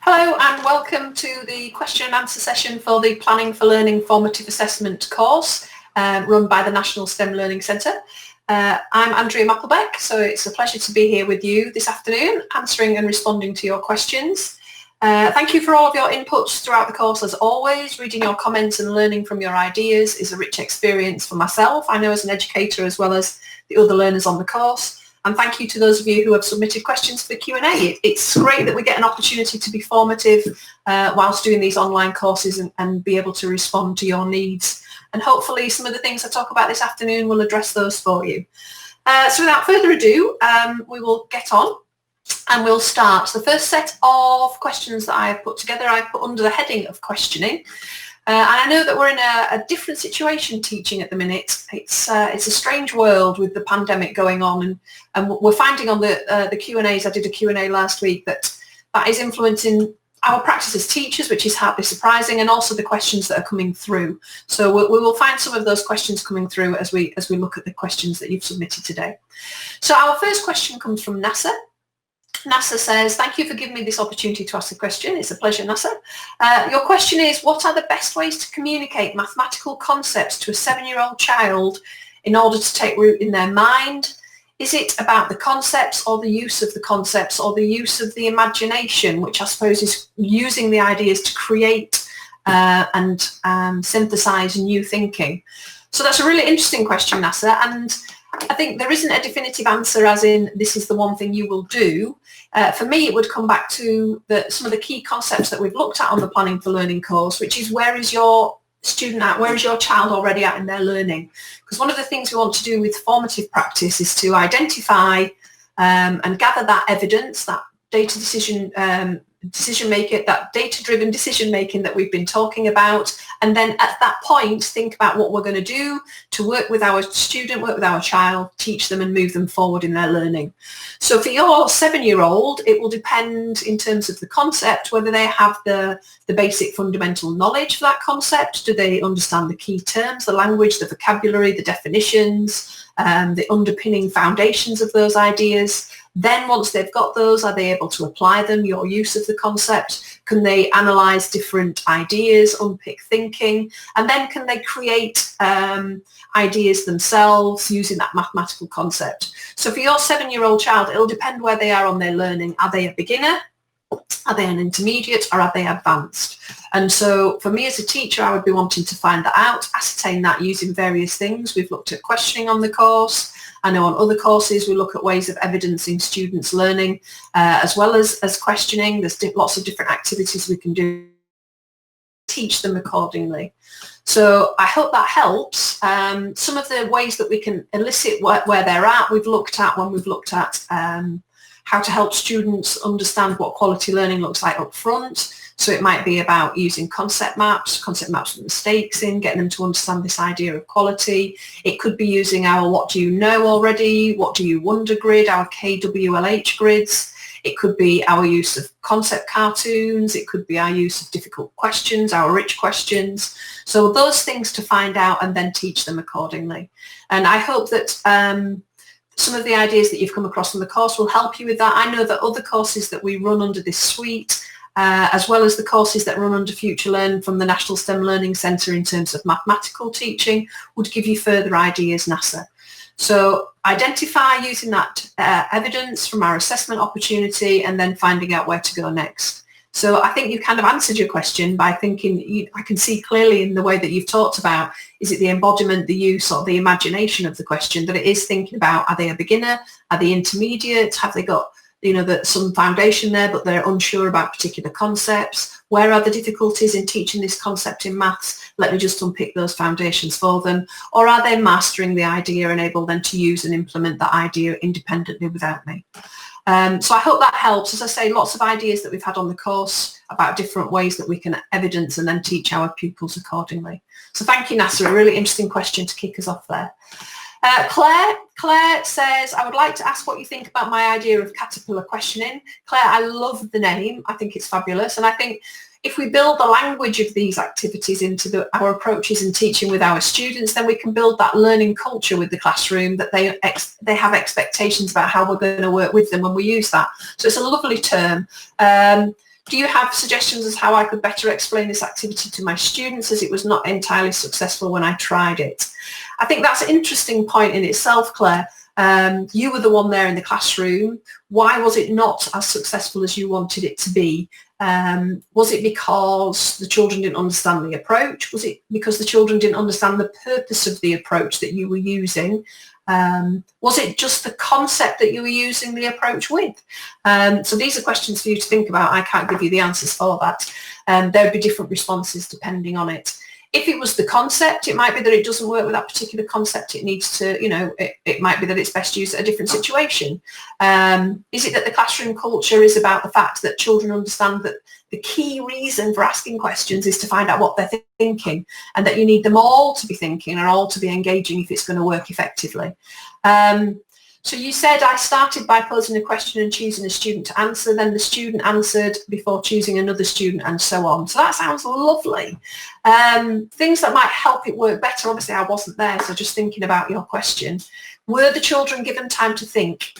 Hello and welcome to the question and answer session for the Planning for Learning Formative Assessment course run by the National STEM Learning Centre. I'm Andrea Mapplebeck, so it's a pleasure to be here with you this afternoon, answering and responding to your questions. Thank you for all of your inputs throughout the course as always. Reading your comments and learning from your ideas is a rich experience for myself, I know, as an educator, as well as the other learners on the course. And thank you to those of you who have submitted questions for the Q&A. It's great that we get an opportunity to be formative whilst doing these online courses and be able to respond to your needs. And hopefully some of the things I talk about this afternoon will address those for you. So without further ado, we will get on and we'll start. The first set of questions that I have put together, I put under the heading of questioning. And I know that we're in a different situation teaching at the minute. It's a strange world with the pandemic going on, and we're finding on the Q&As, I did a Q&A last week, that is influencing our practice as teachers, which is hardly surprising, and also the questions that are coming through. So we will find some of those questions coming through as we look at the questions that you've submitted today. So our first question comes from NASA. NASA says, thank you for giving me this opportunity to ask a question. It's a pleasure, NASA. Your question is, what are the best ways to communicate mathematical concepts to a 7-year-old child in order to take root in their mind? Is it about the concepts or the use of the concepts or the use of the imagination, which I suppose is using the ideas to create and synthesize new thinking? So that's a really interesting question, NASA, and I think there isn't a definitive answer as in this is the one thing you will do. For me, it would come back to some of the key concepts that we've looked at on the Planning for Learning course, which is where is your student at, where is your child already at in their learning? Because one of the things we want to do with formative practice is to identify and gather that evidence, that decision making, that data-driven decision making that we've been talking about, and then at that point think about what we're going to do to work with our student, work with our child, teach them and move them forward in their learning. So for your 7-year-old, it will depend in terms of the concept, whether they have the basic fundamental knowledge for that concept. Do they understand the key terms, the language, the vocabulary, the definitions, the underpinning foundations of those ideas? Then once they've got those, are they able to apply them, your use of the concept? Can they analyse different ideas, unpick thinking? And then can they create ideas themselves using that mathematical concept? So for your 7-year-old child, it'll depend where they are on their learning. Are they a beginner? Are they an intermediate, or are they advanced? And so for me as a teacher, I would be wanting to find that out, ascertain that using various things. We've looked at questioning on the course. I know on other courses we look at ways of evidencing students' learning as well as questioning. There's lots of different activities we can do, teach them accordingly. So I hope that helps. Some of the ways that we can elicit where they're at, we've looked at when we've looked at how to help students understand what quality learning looks like up front. So it might be about using concept maps with mistakes in, getting them to understand this idea of quality. It could be using our what do you know already, what do you wonder grid, our KWLH grids. It could be our use of concept cartoons. It could be our use of difficult questions, our rich questions. So those things to find out and then teach them accordingly. And I hope that some of the ideas that you've come across from the course will help you with that. I know that other courses that we run under this suite, as well as the courses that run under Future Learn from the National STEM Learning Centre in terms of mathematical teaching, would give you further ideas, NASA. So identify using that evidence from our assessment opportunity and then finding out where to go next. So I think you kind of answered your question by thinking, I can see clearly in the way that you've talked about, is it the embodiment, the use or the imagination of the question, that it is thinking about, are they a beginner, are they intermediate, have they got some foundation there, but they're unsure about particular concepts. Where are the difficulties in teaching this concept in maths? Let me just unpick those foundations for them. Or are they mastering the idea and able then to use and implement that idea independently without me? So I hope that helps. As I say, lots of ideas that we've had on the course about different ways that we can evidence and then teach our pupils accordingly. So thank you, NASA. A really interesting question to kick us off there. Claire says, I would like to ask what you think about my idea of caterpillar questioning. Claire, I love the name. I think it's fabulous. And I think if we build the language of these activities into our approaches in teaching with our students, then we can build that learning culture with the classroom, that they have expectations about how we're going to work with them when we use that. So it's a lovely term. Do you have suggestions as how I could better explain this activity to my students, as it was not entirely successful when I tried it? I think that's an interesting point in itself, Claire. You were the one there in the classroom. Why was it not as successful as you wanted it to be? Was it because the children didn't understand the approach? Was it because the children didn't understand the purpose of the approach that you were using? Was it just the concept that you were using the approach with? So these are questions for you to think about. I can't give you the answers for that. There would be different responses depending on it. If it was the concept, it might be that it doesn't work with that particular concept. It needs to, it might be that it's best used at a different situation. Is it that the classroom culture is about the fact that children understand that the key reason for asking questions is to find out what they're thinking, and that you need them all to be thinking and all to be engaging if it's going to work effectively? So you said I started by posing a question and choosing a student to answer, then the student answered before choosing another student, and so on. So that sounds lovely. Things that might help it work better, obviously I wasn't there, so just thinking about your question. Were the children given time to think?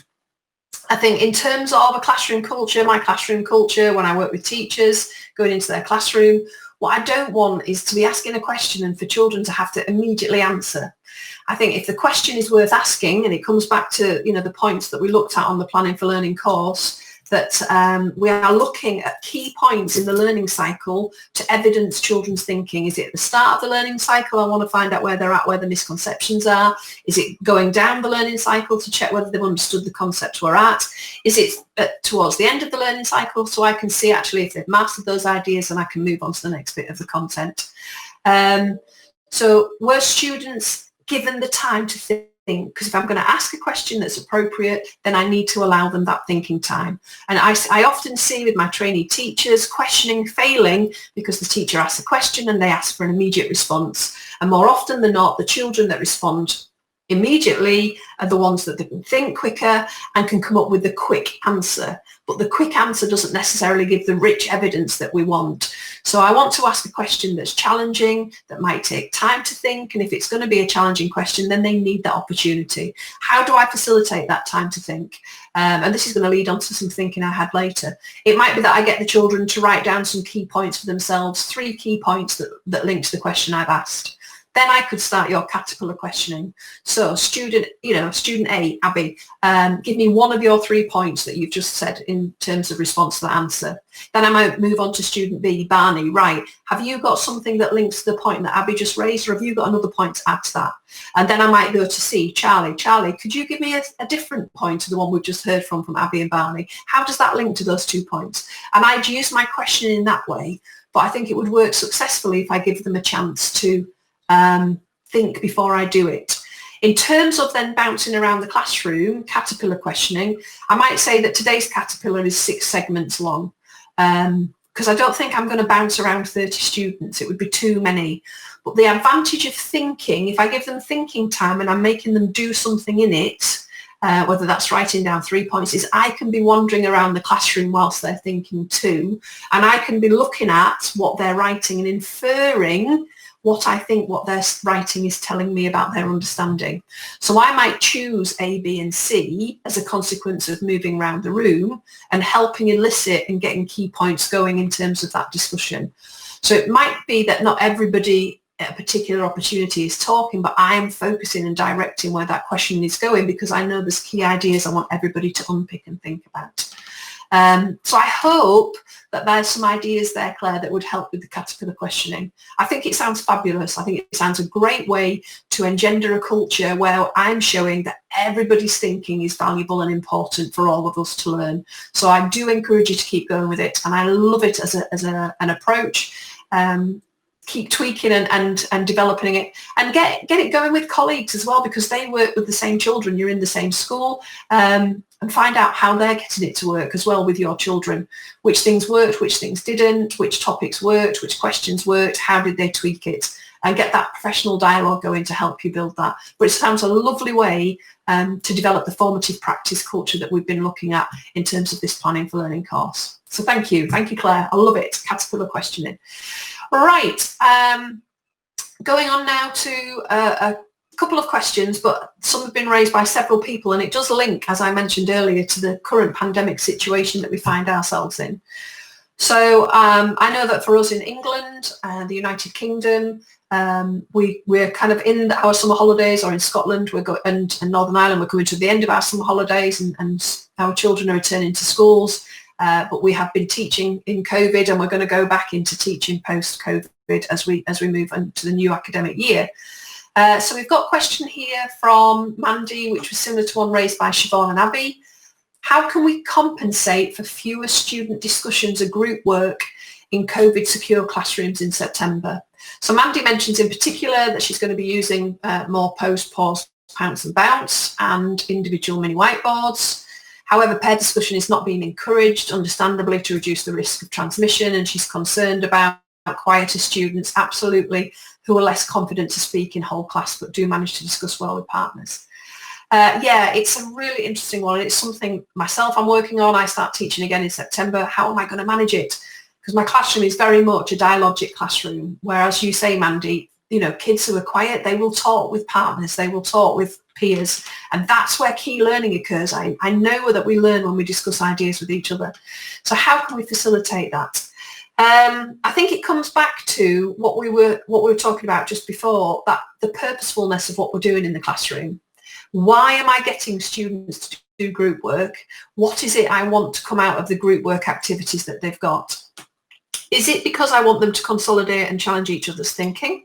I think in terms of a classroom culture, my classroom culture, when I work with teachers going into their classroom, what I don't want is to be asking a question and for children to have to immediately answer. I think if the question is worth asking, and it comes back to, the points that we looked at on the Planning for Learning course, that we are looking at key points in the learning cycle to evidence children's thinking. Is it at the start of the learning cycle? I want to find out where they're at, where the misconceptions are. Is it going down the learning cycle to check whether they've understood the concepts we're at? Is it towards the end of the learning cycle, so I can see actually if they've mastered those ideas and I can move on to the next bit of the content? So were students given the time to think? Because if I'm going to ask a question that's appropriate, then I need to allow them that thinking time. And I often see with my trainee teachers questioning failing because the teacher asks a question and they ask for an immediate response. And more often than not, the children that respond immediately are the ones that can think quicker and can come up with the quick answer. But the quick answer doesn't necessarily give the rich evidence that we want. So I want to ask a question that's challenging, that might take time to think. And if it's going to be a challenging question, then they need that opportunity. How do I facilitate that time to think? And this is going to lead on to some thinking I had later. It might be that I get the children to write down some key points for themselves, 3 key points that link to the question I've asked. Then I could start your caterpillar questioning. So student A, Abby, give me one of your 3 points that you've just said in terms of response to the answer. Then I might move on to student B, Barney, right, have you got something that links to the point that Abby just raised, or have you got another point to add to that? And then I might go to C, Charlie, could you give me a different point to the one we've just heard from Abby and Barney? How does that link to those 2 points? And I'd use my questioning in that way, but I think it would work successfully if I give them a chance to think before I do it. In terms of then bouncing around the classroom, caterpillar questioning, I might say that today's caterpillar is 6 segments long, because I don't think I'm going to bounce around 30 students. It would be too many. But the advantage of thinking, if I give them thinking time and I'm making them do something in it, whether that's writing down 3 points, is I can be wandering around the classroom whilst they're thinking too, and I can be looking at what they're writing and inferring what I think what their writing is telling me about their understanding. So I might choose A, B and C as a consequence of moving around the room and helping elicit and getting key points going in terms of that discussion. So it might be that not everybody at a particular opportunity is talking, but I am focusing and directing where that question is going because I know there's key ideas I want everybody to unpick and think about. So I hope that there's some ideas there, Claire, that would help with the caterpillar questioning. I think it sounds fabulous. I think it sounds a great way to engender a culture where I'm showing that everybody's thinking is valuable and important for all of us to learn. So I do encourage you to keep going with it, and I love it as an approach. Keep tweaking and developing it, and get it going with colleagues as well, because they work with the same children. You're in the same school, and find out how they're getting it to work as well with your children. Which things worked, which things didn't, which topics worked, which questions worked, how did they tweak it, and get that professional dialogue going to help you build that. But it sounds a lovely way to develop the formative practice culture that we've been looking at in terms of this Planning for Learning course. So thank you, Claire. I love it. Caterpillar questioning. Right, going on now to a couple of questions, but some have been raised by several people, and it does link, as I mentioned earlier, to the current pandemic situation that we find ourselves in. So I know that for us in England and the United Kingdom, we're kind of in our summer holidays, or in Scotland and Northern Ireland, we're coming to the end of our summer holidays, and our children are returning to schools. But we have been teaching in COVID, and we're going to go back into teaching post-COVID as we move into the new academic year. So we've got a question here from Mandy, which was similar to one raised by Siobhan and Abby. How can we compensate for fewer student discussions or group work in COVID secure classrooms in September? So Mandy mentions in particular that she's going to be using more post, pause, pounce and bounce and individual mini whiteboards. However, pair discussion is not being encouraged, understandably, to reduce the risk of transmission, and she's concerned about quieter students, absolutely, who are less confident to speak in whole class but do manage to discuss well with partners. Yeah, it's a really interesting one. It's something myself I'm working on. I start teaching again in September. How am I going to manage it? Because my classroom is very much a dialogic classroom, whereas you say, Mandy, you know, kids who are quiet, they will talk with partners, they will talk with peers, and that's where key learning occurs. I know that we learn when we discuss ideas with each other. So how can we facilitate that? I think it comes back to what we were talking about just before, that the purposefulness of what we're doing in the classroom. Why am I getting students to do group work? What is it I want to come out of the group work activities that they've got? Is it because I want them to consolidate and challenge each other's thinking?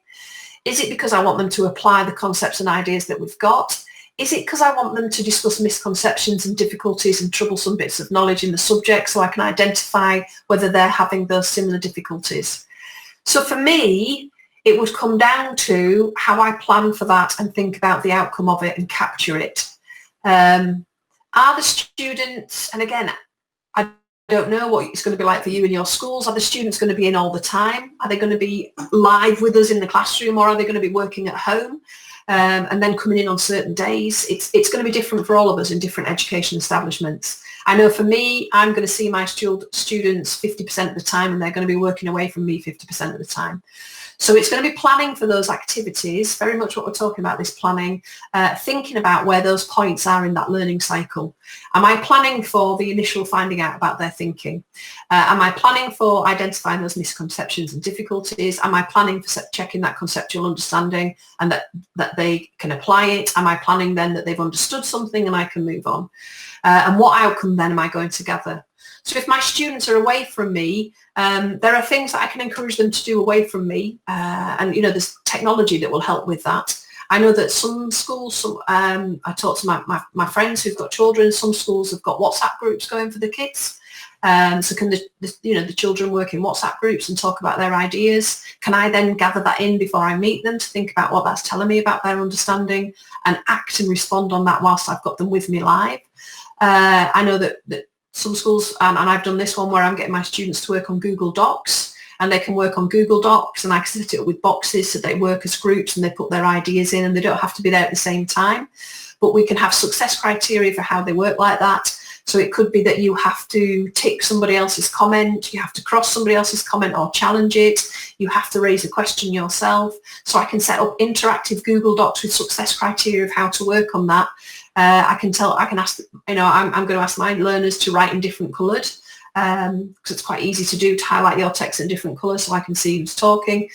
Is it because I want them to apply the concepts and ideas that we've got? Is it because I want them to discuss misconceptions and difficulties and troublesome bits of knowledge in the subject so I can identify whether they're having those similar difficulties? So for me, it would come down to how I plan for that and think about the outcome of it and capture it. Are the students, and again, I don't know what it's going to be like for you in your schools, are the students going to be in all the time? Are they going to be live with us in the classroom, or are they going to be working at home and then coming in on certain days? It's going to be different for all of us in different education establishments. I know for me, I'm going to see my students 50% of the time, and they're going to be working away from me 50% of the time. So it's going to be planning for those activities, very much what we're talking about, this planning, thinking about where those points are in that learning cycle. Am I planning for the initial finding out about their thinking? Am I planning for identifying those misconceptions and difficulties? Am I planning for checking that conceptual understanding and that they can apply it? Am I planning then that they've understood something and I can move on? And what outcome then am I going to gather? So if my students are away from me, there are things that I can encourage them to do away from me. And, you know, there's technology that will help with that. I know that some schools, I talk to my friends who've got children, some schools have got WhatsApp groups going for the kids. So can the children work in WhatsApp groups and talk about their ideas? Can I then gather that in before I meet them to think about what that's telling me about their understanding and act and respond on that whilst I've got them with me live? I know that some schools, and I've done this one where I'm getting my students to work on Google Docs, and they can work on Google Docs, and I can set it up with boxes so they work as groups and they put their ideas in, and they don't have to be there at the same time. But we can have success criteria for how they work like that. So it could be that you have to tick somebody else's comment, you have to cross somebody else's comment or challenge it, you have to raise a question yourself. So I can set up interactive Google Docs with success criteria of how to work on that. I can ask, I'm going to ask my learners to write in different coloured, because it's quite easy to do, to highlight your text in different colours so I can see who's talking,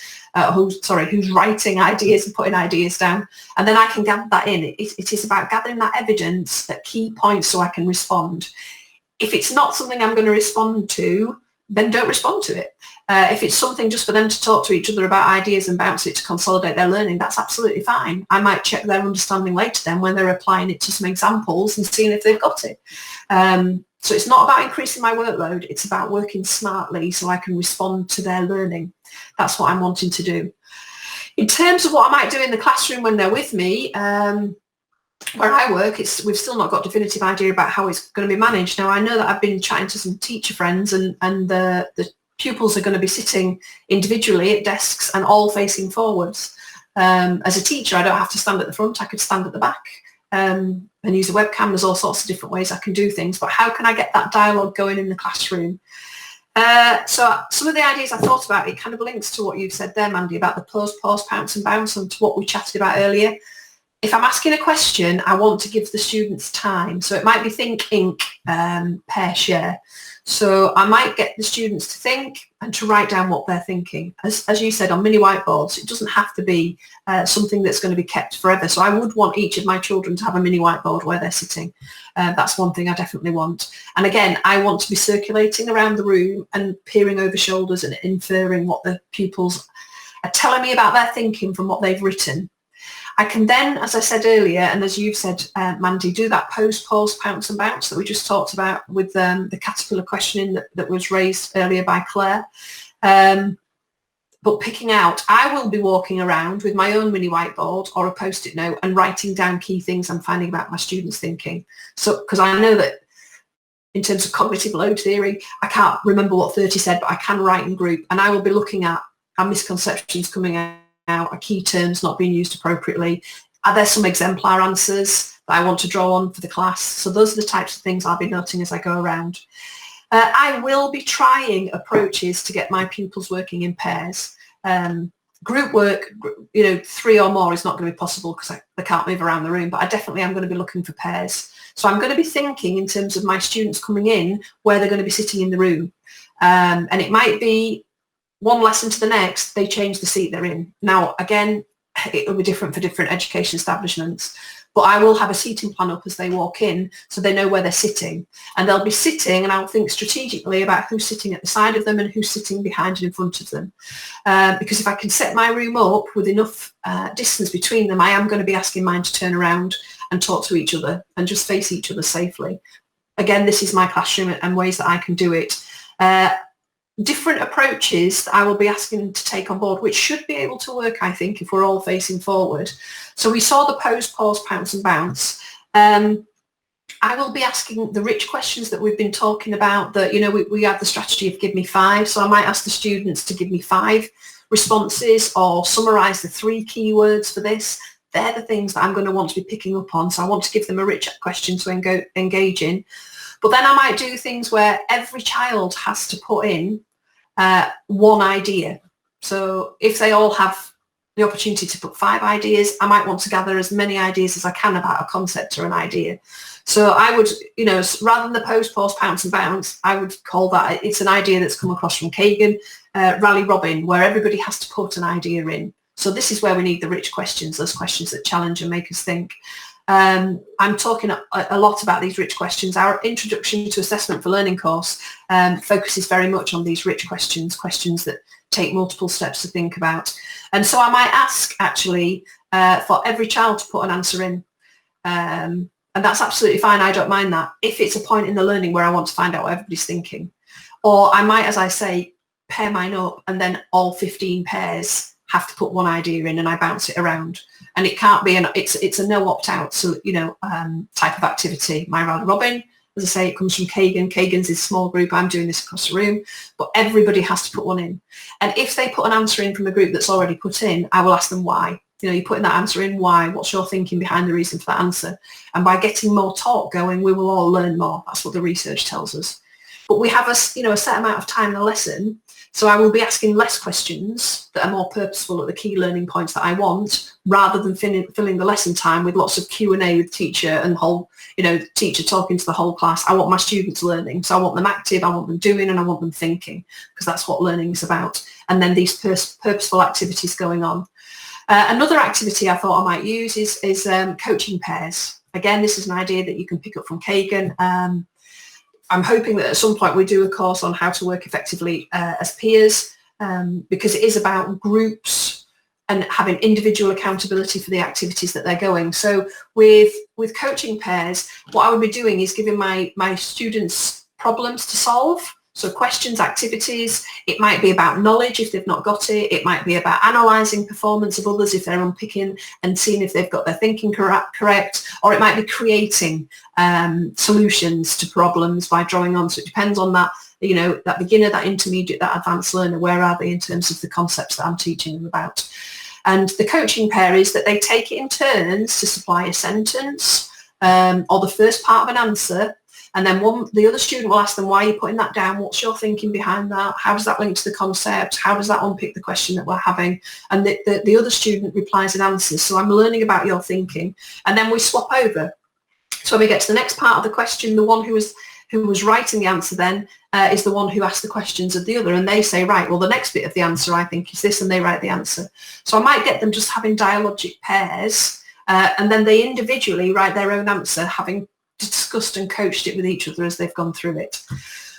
who's writing ideas and putting ideas down. And then I can gather that in. It is about gathering that evidence at key points so I can respond. If it's not something I'm going to respond to, then don't respond to it. If it's something just for them to talk to each other about ideas and bounce it to consolidate their learning, that's absolutely fine. I might check their understanding later then when they're applying it to some examples and seeing if they've got it. So it's not about increasing my workload. It's about working smartly so I can respond to their learning. That's what I'm wanting to do. In terms of what I might do in the classroom when they're with me, where I work, we've still not got a definitive idea about how it's going to be managed. Now, I know that I've been chatting to some teacher friends, and the pupils are going to be sitting individually at desks and all facing forwards. As a teacher, I don't have to stand at the front. I could stand at the back and use a webcam. There's all sorts of different ways I can do things. But how can I get that dialogue going in the classroom? So some of the ideas I thought about, it kind of links to what you've said there, Mandy, about the pause, pounce and bounce, and to what we chatted about earlier. if I'm asking a question, I want to give the students time. So it might be think, ink, pair, share. So I might get the students to think and to write down what they're thinking. As you said, on mini whiteboards, it doesn't have to be something that's going to be kept forever. So I would want each of my children to have a mini whiteboard where they're sitting. That's one thing I definitely want. And again, I want to be circulating around the room and peering over shoulders and inferring what the pupils are telling me about their thinking from what they've written. I can then, as I said earlier, and as you've said, Mandy, do that pose, pause, pounce and bounce that we just talked about with the caterpillar questioning that was raised earlier by Claire. But picking out, I will be walking around with my own mini whiteboard or a post-it note and writing down key things I'm finding about my students' thinking. So, because I know that in terms of cognitive load theory, I can't remember what 30 said, but I can write in group, and I will be looking at our misconceptions coming out, are key terms not being used appropriately, are there some exemplar answers that I want to draw on for the class. So those are the types of things I'll be noting as I go around. I will be trying approaches to get my pupils working in pairs. Group work, 3 or more is not going to be possible because they can't move around the room, but I definitely am going to be looking for pairs. So I'm going to be thinking in terms of my students coming in, where they're going to be sitting in the room. And it might be one lesson to the next, they change the seat they're in. Now, again, it will be different for different education establishments, but I will have a seating plan up as they walk in so they know where they're sitting. And they'll be sitting, and I'll think strategically about who's sitting at the side of them and who's sitting behind and in front of them. Because if I can set my room up with enough distance between them, I am going to be asking mine to turn around and talk to each other and just face each other safely. Again, this is my classroom and ways that I can do it. Different approaches that I will be asking to take on board, which should be able to work, I think, if we're all facing forward. So we saw the pose, pause, pounce and bounce. I will be asking the rich questions that we've been talking about, that, we have the strategy of give me 5. So I might ask the students to give me 5 responses or summarise the 3 keywords for this. They're the things that I'm going to want to be picking up on. So I want to give them a rich question to engage in. But then I might do things where every child has to put in one idea. So if they all have the opportunity to put 5 ideas, I might want to gather as many ideas as I can about a concept or an idea. So I would, rather than the pose, pause, pounce and bounce, I would call that, it's an idea that's come across from Kagan, Rally Robin, where everybody has to put an idea in. So this is where we need the rich questions, those questions that challenge and make us think. I'm talking a lot about these rich questions. Our Introduction to Assessment for Learning course focuses very much on these rich questions that take multiple steps to think about. And so I might ask, actually, for every child to put an answer in. And that's absolutely fine. I don't mind that, if it's a point in the learning where I want to find out what everybody's thinking. Or I might, as I say, pair mine up, and then all 15 pairs have to put one idea in, and I bounce it around. And it can't be it's a no opt-out, so type of activity. My Rally Robin, as I say, it comes from Kagan. Kagan's is small group. I'm doing this across the room, but everybody has to put one in. And if they put an answer in from a group that's already put in, I will ask them why. You're putting that answer in, why? What's your thinking behind the reason for that answer? And by getting more talk going, we will all learn more. That's what the research tells us. But we have a set amount of time in a lesson. So I will be asking less questions that are more purposeful at the key learning points that I want, rather than filling the lesson time with lots of Q&A with teacher and teacher talking to the whole class. I want my students learning. So I want them active, I want them doing, and I want them thinking, because that's what learning is about. And then these purposeful activities going on. Another activity I thought I might use is coaching pairs. Again, this is an idea that you can pick up from Kagan. I'm hoping that at some point we do a course on how to work effectively as peers, because it is about groups and having individual accountability for the activities that they're going. So with coaching pairs, what I would be doing is giving my students problems to solve. So questions, activities. It might be about knowledge if they've not got it. It might be about analysing performance of others if they're unpicking and seeing if they've got their thinking correct. Or it might be creating solutions to problems by drawing on. So it depends on that, that beginner, that intermediate, that advanced learner. Where are they in terms of the concepts that I'm teaching them about? And the coaching pair is that they take it in turns to supply a sentence or the first part of an answer And then the other student will ask them, why are you putting that down? What's your thinking behind that? How does that link to the concept? How does that unpick the question that we're having? And the other student replies and answers. So I'm learning about your thinking. And then we swap over. So when we get to the next part of the question, the one who was writing the answer then is the one who asked the questions of the other, and they say, right, well, the next bit of the answer I think is this, and they write the answer. So I might get them just having dialogic pairs, and then they individually write their own answer, having discussed and coached it with each other as they've gone through it.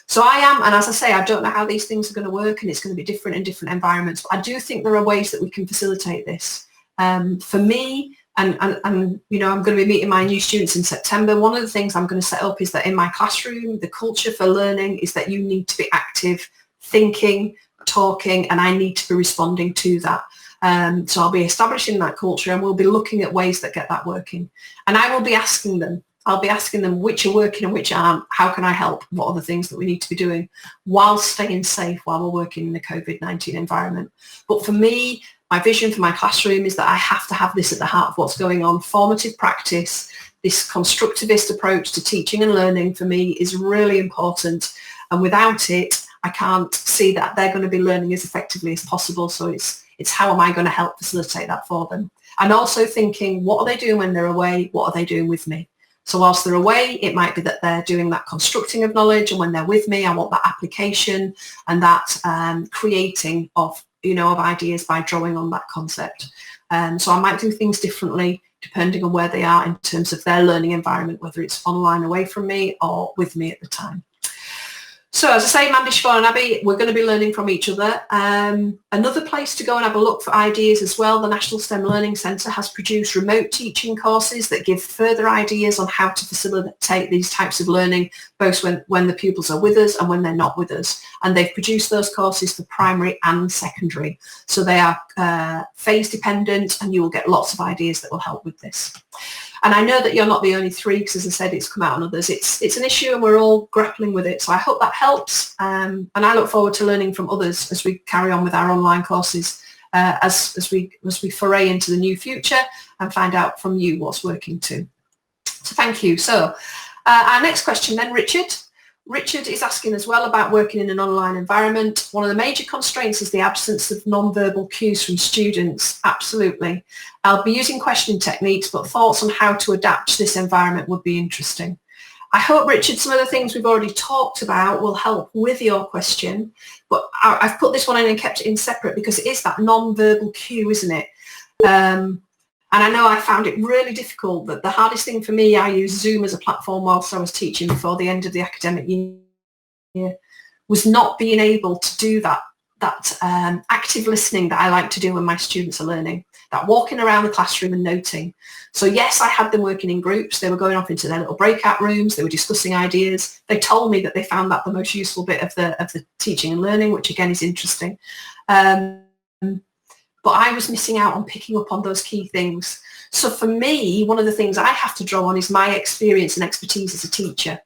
So I am, and as I say, I don't know how these things are going to work, and it's going to be different in different environments, but I do think there are ways that we can facilitate this. For me, and you know, I'm going to be meeting my new students in September. One of the things I'm going to set up is that in my classroom, the culture for learning is that you need to be active, thinking, talking, and I need to be responding to that. So I'll be establishing that culture, and we'll be looking at ways that get that working. And I will be asking them, which are working and which aren't. How can I help? What are the things that we need to be doing while staying safe while we're working in the COVID-19 environment? But for me, my vision for my classroom is that I have to have this at the heart of what's going on. Formative practice, this constructivist approach to teaching and learning for me is really important. And without it, I can't see that they're going to be learning as effectively as possible. So it's how am I going to help facilitate that for them? And also thinking, what are they doing when they're away? What are they doing with me? So whilst they're away, it might be that they're doing that constructing of knowledge, and when they're with me, I want that application and that creating of ideas by drawing on that concept. So I might do things differently depending on where they are in terms of their learning environment, whether it's online away from me or with me at the time. So as I say, Mandy, Siobhan and Abby, we're going to be learning from each other. Another place to go and have a look for ideas as well, the National STEM Learning Centre has produced remote teaching courses that give further ideas on how to facilitate these types of learning, both when the pupils are with us and when they're not with us. And they've produced those courses for primary and secondary. So they are phase dependent, and you will get lots of ideas that will help with this. And I know that you're not the only three, because as I said, it's come out on others. It's an issue and we're all grappling with it. So I hope that helps. And I look forward to learning from others as we carry on with our online courses, as we foray into the new future and find out from you what's working too. So thank you. So our next question then, Richard. Richard is asking as well about working in an online environment. One of the major constraints is the absence of non-verbal cues from students. Absolutely. I'll be using questioning techniques, but thoughts on how to adapt to this environment would be interesting. I hope, Richard, some of the things we've already talked about will help with your question, but I've put this one in and kept it in separate because it is that non-verbal cue, isn't it? And I know I found it really difficult. That the hardest thing for me, I used Zoom as a platform whilst I was teaching before the end of the academic year, was not being able to do that active listening that I like to do when my students are learning, that walking around the classroom and noting. So yes, I had them working in groups. They were going off into their little breakout rooms. They were discussing ideas. They told me that they found that the most useful bit of the teaching and learning, which again is interesting. But I was missing out on picking up on those key things. So for me, one of the things I have to draw on is my experience and expertise as a teacher.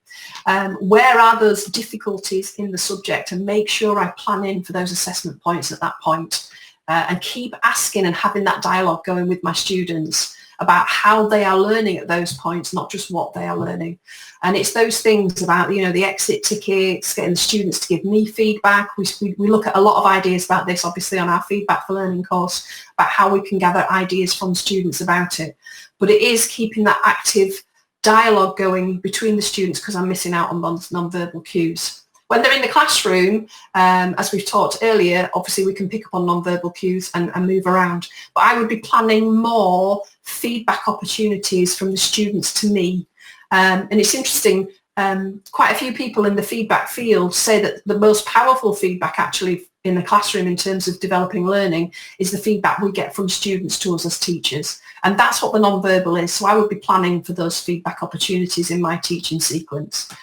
Where are those difficulties in the subject, and make sure I plan in for those assessment points at that point, and keep asking and having that dialogue going with my students about how they are learning at those points, not just what they are learning. And it's those things about, the exit tickets, getting the students to give me feedback. We look at a lot of ideas about this, obviously, on our Feedback for Learning course, about how we can gather ideas from students about it. But it is keeping that active dialogue going between the students, because I'm missing out on those non-verbal cues. When they're in the classroom, as we've talked earlier, obviously we can pick up on non-verbal cues and move around. But I would be planning more feedback opportunities from the students to me. And it's interesting, quite a few people in the feedback field say that the most powerful feedback actually in the classroom in terms of developing learning is the feedback we get from students to us as teachers. And that's what the non-verbal is. So I would be planning for those feedback opportunities in my teaching sequence.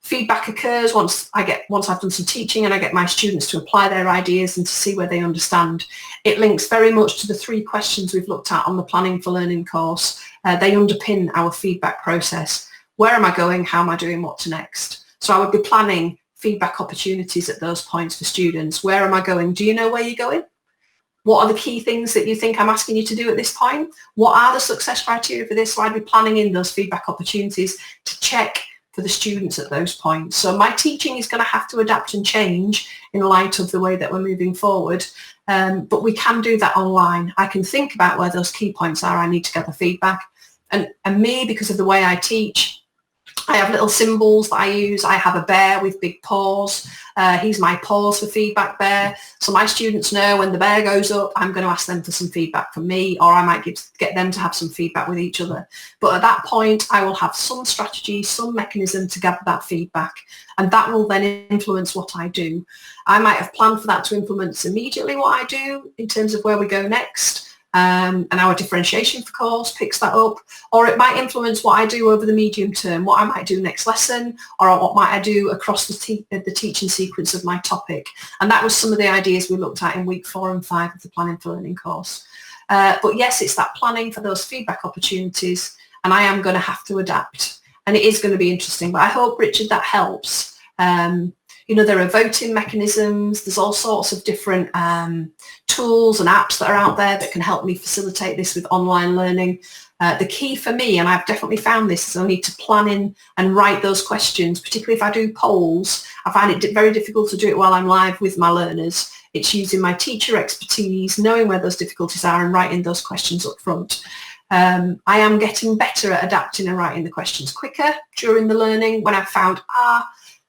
Feedback occurs once I've done some teaching and I get my students to apply their ideas and to see where they understand. It links very much to the 3 questions we've looked at on the Planning for Learning course. They underpin our feedback process. Where am I going? How am I doing? What's next? So I would be planning feedback opportunities at those points for students. Where am I going? Do you know where you're going? What are the key things that you think I'm asking you to do at this point? What are the success criteria for this? So I'd be planning in those feedback opportunities to check for the students at those points. So my teaching is going to have to adapt and change in light of the way that we're moving forward. But we can do that online. I can think about where those key points are. I need to gather feedback. And me, because of the way I teach, I have little symbols that I use. I have a bear with big paws. He's my paws for feedback bear. So my students know when the bear goes up, I'm going to ask them for some feedback from me, or I might get them to have some feedback with each other. But at that point, I will have some strategy, some mechanism to gather that feedback. And that will then influence what I do. I might have planned for that to influence immediately what I do in terms of where we go next. And our differentiation course picks that up, or it might influence what I do over the medium term, what I might do next lesson, or what might I do across the teaching sequence of my topic. And that was some of the ideas we looked at in week 4 and 5 of the Planning for Learning course. But yes, it's that planning for those feedback opportunities, and I am going to have to adapt, and it is going to be interesting. But I hope, Richard, that helps. There are voting mechanisms. There's all sorts of different tools and apps that are out there that can help me facilitate this with online learning. The key for me, and I've definitely found this, is I need to plan in and write those questions, particularly if I do polls. I find it very difficult to do it while I'm live with my learners. It's using my teacher expertise, knowing where those difficulties are and writing those questions up front. I am getting better at adapting and writing the questions quicker during the learning when I've found,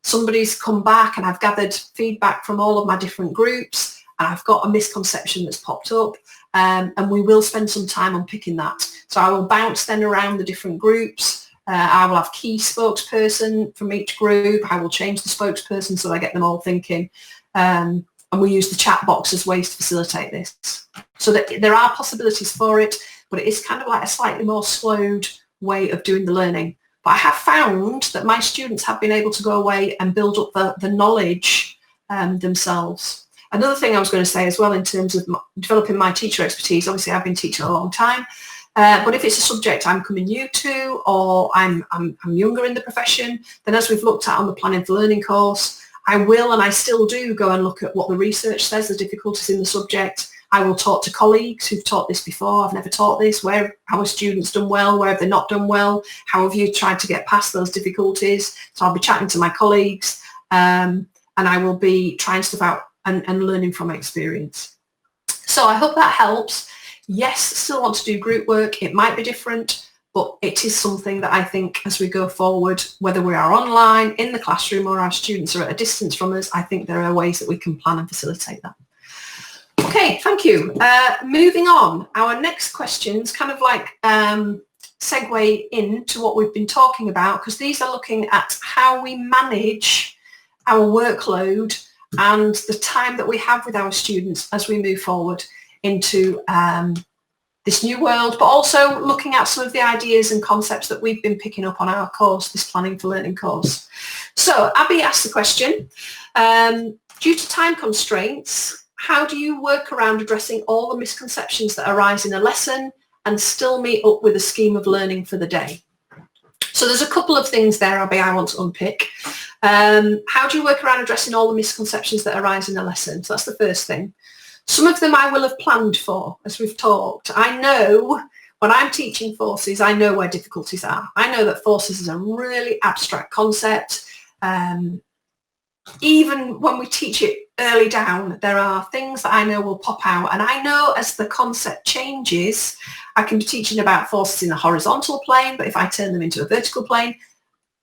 somebody's come back and I've gathered feedback from all of my different groups and I've got a misconception that's popped up, and we will spend some time unpicking that. So I will bounce then around the different groups. I will have key spokesperson from each group. I will change the spokesperson so I get them all thinking. And we use the chat box as ways to facilitate this. So that there are possibilities for it, but it is kind of like a slightly more slowed way of doing the learning. But I have found that my students have been able to go away and build up the knowledge themselves. Another thing I was going to say as well in terms of developing my teacher expertise, obviously I've been teaching a long time, but if it's a subject I'm coming new to, or I'm younger in the profession, then as we've looked at on the Planning for Learning course, I will and I still do go and look at what the research says, the difficulties in the subject. I will talk to colleagues who've taught this before. I've never taught this. How have students done well? Where have they not done well? How have you tried to get past those difficulties? So I'll be chatting to my colleagues, and I will be trying stuff out and learning from experience. So I hope that helps. Yes, still want to do group work. It might be different, but it is something that I think as we go forward, whether we are online, in the classroom, or our students are at a distance from us, I think there are ways that we can plan and facilitate that. Okay, thank you. Moving on, our next questions kind of like segue into what we've been talking about, because these are looking at how we manage our workload and the time that we have with our students as we move forward into this new world, but also looking at some of the ideas and concepts that we've been picking up on our course, this Planning for Learning course. So Abby asked the question, due to time constraints, how do you work around addressing all the misconceptions that arise in a lesson and still meet up with a scheme of learning for the day? So there's a couple of things there, Abby, I want to unpick. How do you work around addressing all the misconceptions that arise in a lesson? So that's the first thing. Some of them I will have planned for, as we've talked. I know when I'm teaching forces, I know where difficulties are. I know that forces is a really abstract concept. Even when we teach it early down, there are things that I know will pop out. And I know as the concept changes, I can be teaching about forces in a horizontal plane, but if I turn them into a vertical plane,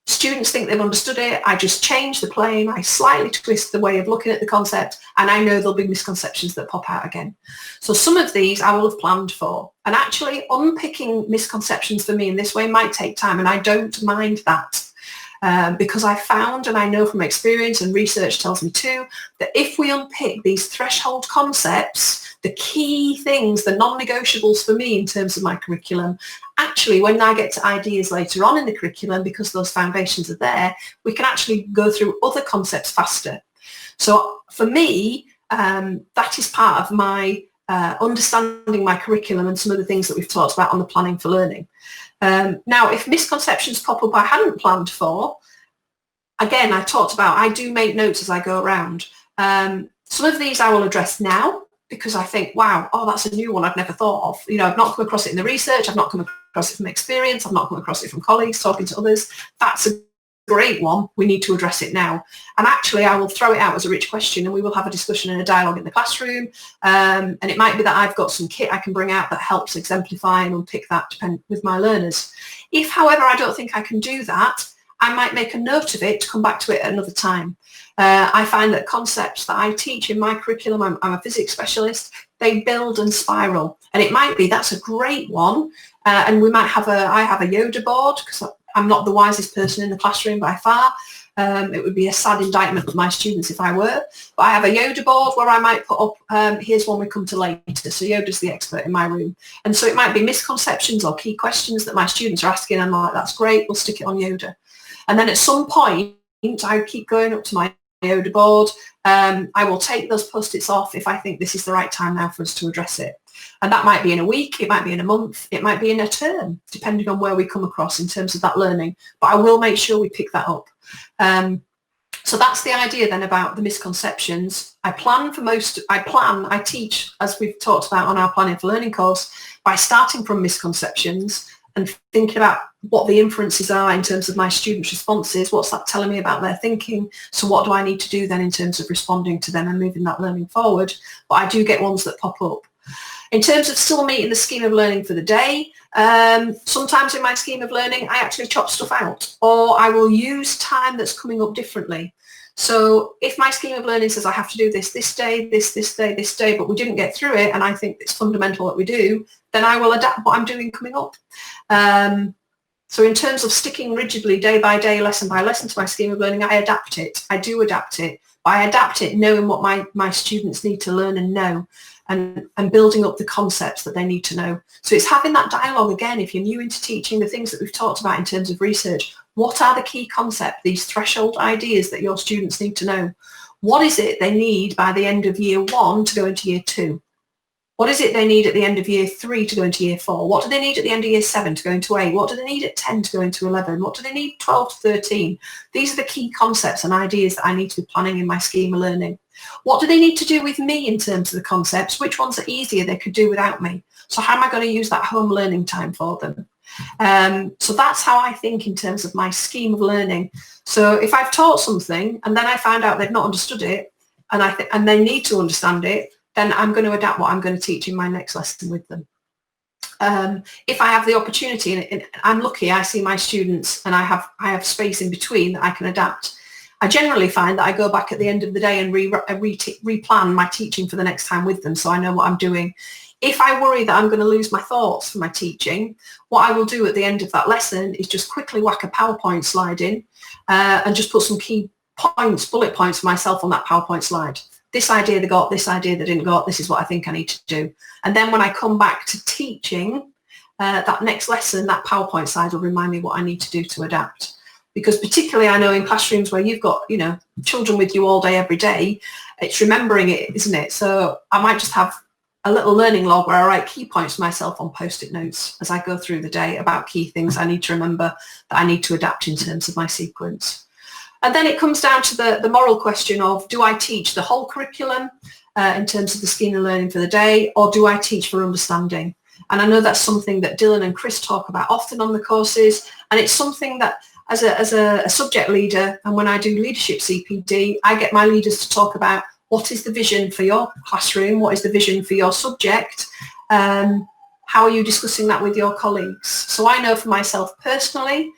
students think they've understood it. I just change the plane. I slightly twist the way of looking at the concept, and I know there'll be misconceptions that pop out again. So some of these I will have planned for. And actually unpicking misconceptions for me in this way might take time, and I don't mind that. Because I found, and I know from experience and research tells me too, that if we unpick these threshold concepts, the key things, the non-negotiables for me in terms of my curriculum, actually when I get to ideas later on in the curriculum, because those foundations are there, we can actually go through other concepts faster. So for me, that is part of my understanding my curriculum and some of the things that we've talked about on the Planning for Learning. Now, if misconceptions pop up I hadn't planned for, again, I talked about, I do make notes as I go around. Some of these I will address now because I think, wow, that's a new one I've never thought of. I've not come across it in the research. I've not come across it from experience. I've not come across it from colleagues talking to others. That's a great one, we need to address it now. And actually I will throw it out as a rich question, and we will have a discussion and a dialogue in the classroom. And it might be that I've got some kit I can bring out that helps exemplify and unpick that with my learners. If, however, I don't think I can do that, I might make a note of it to come back to it at another time. I find that concepts that I teach in my curriculum, I'm a physics specialist, they build and spiral. And it might be that's a great one. And we might have I have a Yoda board, because I'm not the wisest person in the classroom by far. It would be a sad indictment of my students if I were. But I have a Yoda board where I might put up, here's one we come to later. So Yoda's the expert in my room. And so it might be misconceptions or key questions that my students are asking. I'm like, that's great, we'll stick it on Yoda. And then at some point, I keep going up to my Yoda board. I will take those post-its off if I think this is the right time now for us to address it. And that might be in a week, it might be in a month, it might be in a term, depending on where we come across in terms of that learning. But I will make sure we pick that up. So that's the idea then about the misconceptions. I teach, as we've talked about on our Planning for Learning course, by starting from misconceptions and thinking about what the inferences are in terms of my students' responses. What's that telling me about their thinking? So what do I need to do then in terms of responding to them and moving that learning forward? But I do get ones that pop up. In terms of still meeting the scheme of learning for the day, sometimes in my scheme of learning, I actually chop stuff out, or I will use time that's coming up differently. So if my scheme of learning says I have to do this day, this day, this day, but we didn't get through it, and I think it's fundamental that we do, then I will adapt what I'm doing coming up. So in terms of sticking rigidly day by day, lesson by lesson to my scheme of learning, I adapt it. I do adapt it. But I adapt it knowing what my students need to learn and know, and building up the concepts that they need to know. So it's having that dialogue again, if you're new into teaching, the things that we've talked about in terms of research. What are the key concepts, these threshold ideas that your students need to know? What is it they need by the end of year 1 to go into year 2? What is it they need at the end of year 3 to go into year 4? What do they need at the end of year 7 to go into 8? What do they need at 10 to go into 11? What do they need 12 to 13? These are the key concepts and ideas that I need to be planning in my scheme of learning. What do they need to do with me in terms of the concepts? Which ones are easier they could do without me? So how am I going to use that home learning time for them? So that's how I think in terms of my scheme of learning. So if I've taught something and then I find out they've not understood it, and they need to understand it, then I'm going to adapt what I'm going to teach in my next lesson with them. If I have the opportunity, and I'm lucky, I see my students and I have space in between that I can adapt. I generally find that I go back at the end of the day and replan my teaching for the next time with them, so I know what I'm doing. If I worry that I'm going to lose my thoughts for my teaching, what I will do at the end of that lesson is just quickly whack a PowerPoint slide in and just put some key points, bullet points for myself on that PowerPoint slide. This idea they got, this idea they didn't got, this is what I think I need to do. And then when I come back to teaching that next lesson, that PowerPoint slide will remind me what I need to do to adapt. Because particularly I know in classrooms where you've got, children with you all day, every day, it's remembering it, isn't it? So I might just have a little learning log where I write key points for myself on post-it notes as I go through the day about key things I need to remember that I need to adapt in terms of my sequence. And then it comes down to the moral question of, do I teach the whole curriculum in terms of the scheme of learning for the day, or do I teach for understanding? And I know that's something that Dylan and Chris talk about often on the courses, and it's something that as a subject leader, and when I do leadership CPD, I get my leaders to talk about what is the vision for your classroom, what is the vision for your subject, how are you discussing that with your colleagues? So I know for myself personally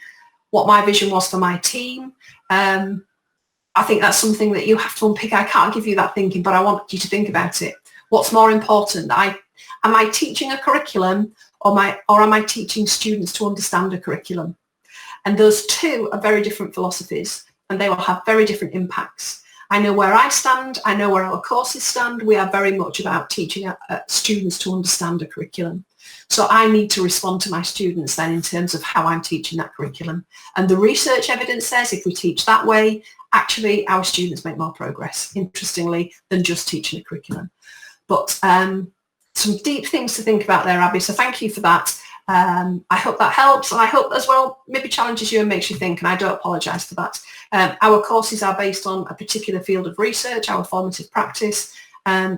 what my vision was for my team. I think that's something that you have to unpick. I can't give you that thinking, but I want you to think about it. What's more important? Am I teaching a curriculum, or am I teaching students to understand a curriculum? And those two are very different philosophies, and they will have very different impacts. I know where I stand. I know where our courses stand. We are very much about teaching students to understand a curriculum. So I need to respond to my students then in terms of how I'm teaching that curriculum. And the research evidence says if we teach that way, actually our students make more progress, interestingly, than just teaching a curriculum. But some deep things to think about there, Abby. So thank you for that. I hope that helps, and I hope as well maybe challenges you and makes you think, and I don't apologise for that. Our courses are based on a particular field of research, our formative practice,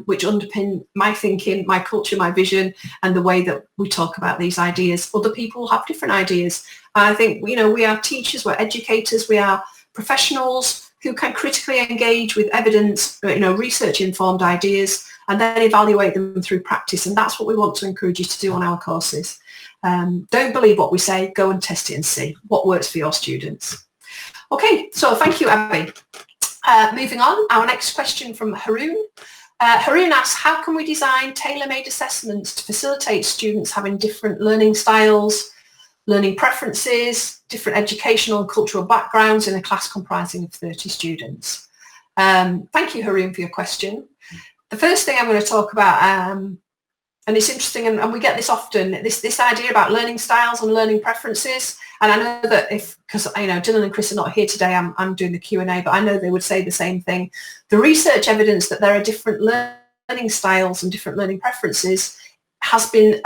which underpin my thinking, my culture, my vision, and the way that we talk about these ideas. Other people have different ideas, I think, you know, we are teachers, we're educators, we are professionals who can critically engage with evidence, you know, research-informed ideas, and then evaluate them through practice. And that's what we want to encourage you to do on our courses. Don't believe what we say, go and test it and see what works for your students. Okay, so thank you, Abby. Moving on, our next question from Haroon. Haroon asks, how can we design tailor-made assessments to facilitate students having different learning styles, learning preferences, different educational and cultural backgrounds in a class comprising of 30 students? Thank you, Haroon, for your question. The first thing I'm going to talk about, and it's interesting, and we get this often, this idea about learning styles and learning preferences. And I know that because you know, Dylan and Chris are not here today, I'm doing the Q&A, but I know they would say the same thing. The research evidence that there are different learning styles and different learning preferences has been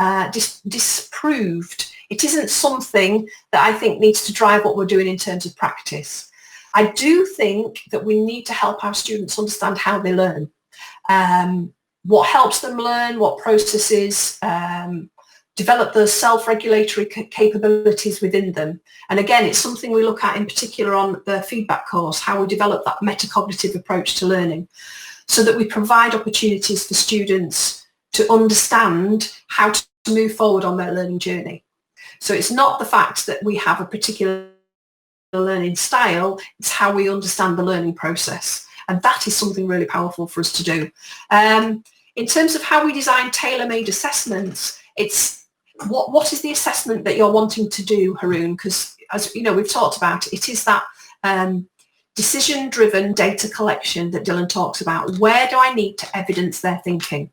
disproved. It isn't something that I think needs to drive what we're doing in terms of practice. I do think that we need to help our students understand how they learn, what helps them learn, what processes develop those self-regulatory capabilities within them. And again, it's something we look at in particular on the feedback course, how we develop that metacognitive approach to learning, so that we provide opportunities for students to understand how to move forward on their learning journey. So it's not the fact that we have a particular learning style, it's how we understand the learning process. And that is something really powerful for us to do. In terms of how we design tailor-made assessments, it's what is the assessment that you're wanting to do, Haroon? Because as you know, we've talked about, it is that decision-driven data collection that Dylan talks about. Where do I need to evidence their thinking?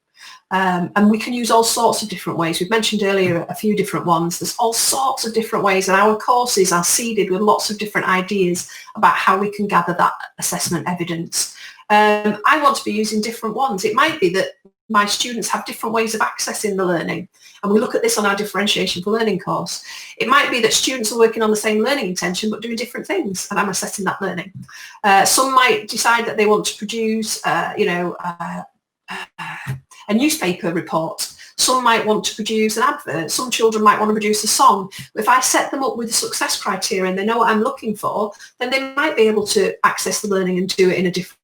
And we can use all sorts of different ways. We've mentioned earlier a few different ones. There's all sorts of different ways, and our courses are seeded with lots of different ideas about how we can gather that assessment evidence. I want to be using different ones. It might be that my students have different ways of accessing the learning, and we look at this on our differentiation for learning course. It might be that students are working on the same learning intention but doing different things, and I'm assessing that learning. Some might decide that they want to produce a newspaper report. Some might want to produce an advert. Some children might want to produce a song. If I set them up with a success criteria and they know what I'm looking for, then they might be able to access the learning and do it in a different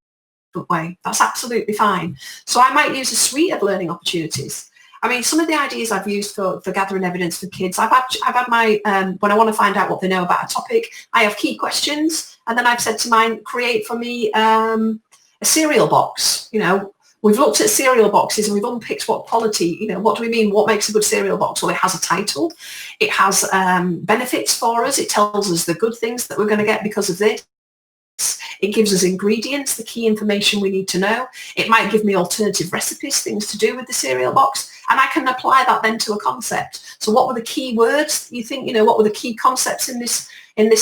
way. That's absolutely fine. So I might use a suite of learning opportunities. I mean, some of the ideas I've used for gathering evidence for kids, I've had my, when I want to find out what they know about a topic, I have key questions, and then I've said to mine, create for me a cereal box. You know, we've looked at cereal boxes and we've unpicked what quality, you know, what do we mean? What makes a good cereal box? Well, it has a title. It has benefits for us. It tells us the good things that we're going to get because of this. It gives us ingredients, the key information we need to know. It might give me alternative recipes, things to do with the cereal box, and I can apply that then to a concept. So what were the key words you think, you know, what were the key concepts in this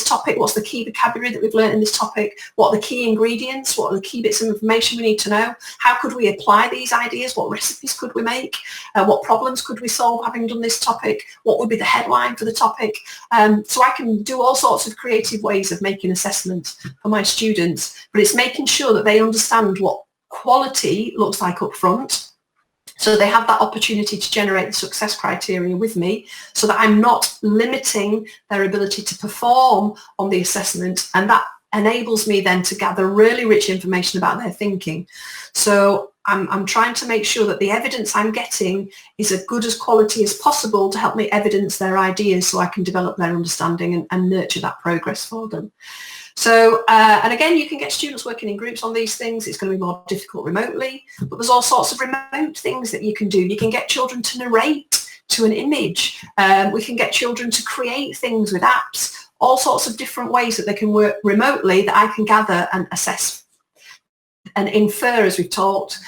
topic? What's the key vocabulary that we've learned in this topic? What are the key ingredients? What are the key bits of information we need to know? How could we apply these ideas? What recipes could we make? What problems could we solve having done this topic? What would be the headline for the topic? So I can do all sorts of creative ways of making assessments for my students, but it's making sure that they understand what quality looks like up front, so they have that opportunity to generate the success criteria with me, so that I'm not limiting their ability to perform on the assessment, and that enables me then to gather really rich information about their thinking. So I'm trying to make sure that the evidence I'm getting is as good as quality as possible to help me evidence their ideas, so I can develop their understanding and nurture that progress for them. So, and again, you can get students working in groups on these things. It's going to be more difficult remotely, but there's all sorts of remote things that you can do. You can get children to narrate to an image. We can get children to create things with apps, all sorts of different ways that they can work remotely that I can gather and assess and infer, as we've talked,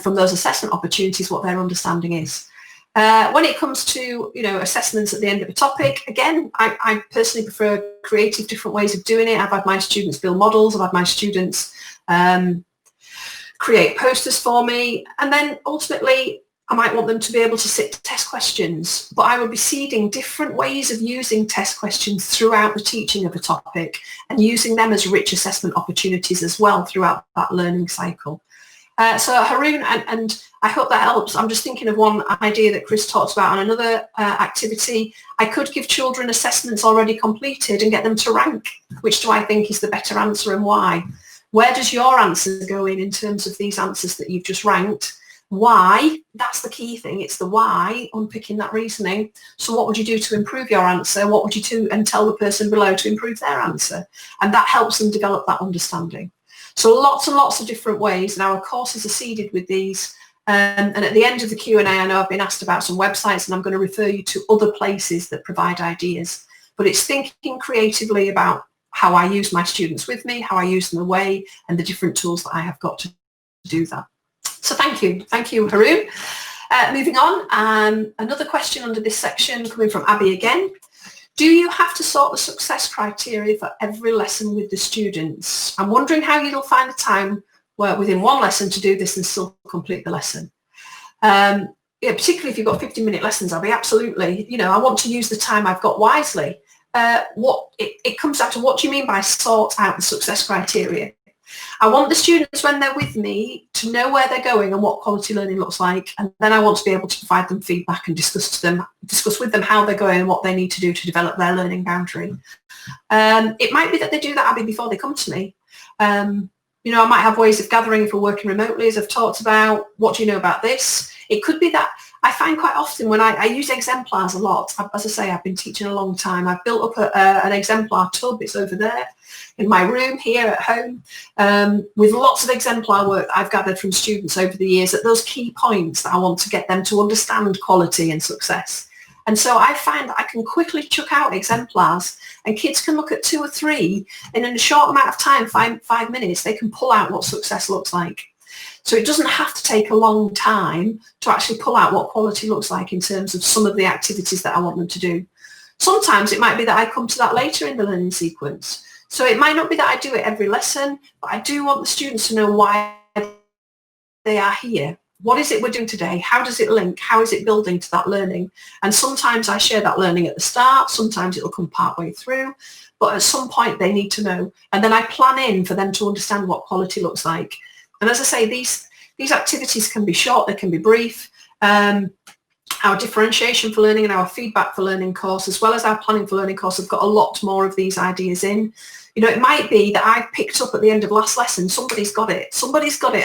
from those assessment opportunities, what their understanding is. When it comes to, you know, assessments at the end of a topic, again, I personally prefer creative different ways of doing it. I've had my students build models. I've had my students create posters for me. And then ultimately, I might want them to be able to sit test questions, but I would be seeding different ways of using test questions throughout the teaching of a topic and using them as rich assessment opportunities as well throughout that learning cycle. So Haroon, and I hope that helps. I'm just thinking of one idea that Chris talked about on another activity. I could give children assessments already completed and get them to rank. Which do I think is the better answer and why? Where does your answer go in terms of these answers that you've just ranked? Why? That's the key thing. It's the why, unpicking that reasoning. So what would you do to improve your answer? What would you do and tell the person below to improve their answer? And that helps them develop that understanding. So lots and lots of different ways, and our courses are seeded with these. And at the end of the Q&A, I know I've been asked about some websites, and I'm going to refer you to other places that provide ideas. But it's thinking creatively about how I use my students with me, how I use them away, and the different tools that I have got to do that. So thank you, Haroon. Moving on, another question under this section coming from Abby again. Do you have to sort the success criteria for every lesson with the students? I'm wondering how you'll find the time within one lesson to do this and still complete the lesson. Yeah, particularly if you've got 50-minute lessons, Abby, absolutely. You know, I want to use the time I've got wisely. It comes down to what do you mean by sort out the success criteria? I want the students, when they're with me, to know where they're going and what quality learning looks like, and then I want to be able to provide them feedback and discuss with them how they're going and what they need to do to develop their learning boundary. It might be that they do that, Abby, before they come to me. You know, I might have ways of gathering if we're working remotely, as I've talked about. What do you know about this? It could be that I find quite often when I use exemplars a lot. As I say, I've been teaching a long time. I've built up an exemplar tub. It's over there in my room here at home, with lots of exemplar work that I've gathered from students over the years at those key points that I want to get them to understand quality and success. And so I find that I can quickly chuck out exemplars, and kids can look at 2 or 3, and in a short amount of time, 5 minutes, they can pull out what success looks like. So it doesn't have to take a long time to actually pull out what quality looks like in terms of some of the activities that I want them to do. Sometimes it might be that I come to that later in the learning sequence. So it might not be that I do it every lesson, but I do want the students to know why they are here. What is it we're doing today? How does it link? How is it building to that learning? And sometimes I share that learning at the start. Sometimes it'll come partway through. But at some point they need to know. And then I plan in for them to understand what quality looks like. And as I say, these activities can be short, they can be brief. Our differentiation for learning and our feedback for learning course, as well as our planning for learning course, have got a lot more of these ideas in. You know, it might be that I've picked up at the end of last lesson, somebody's got it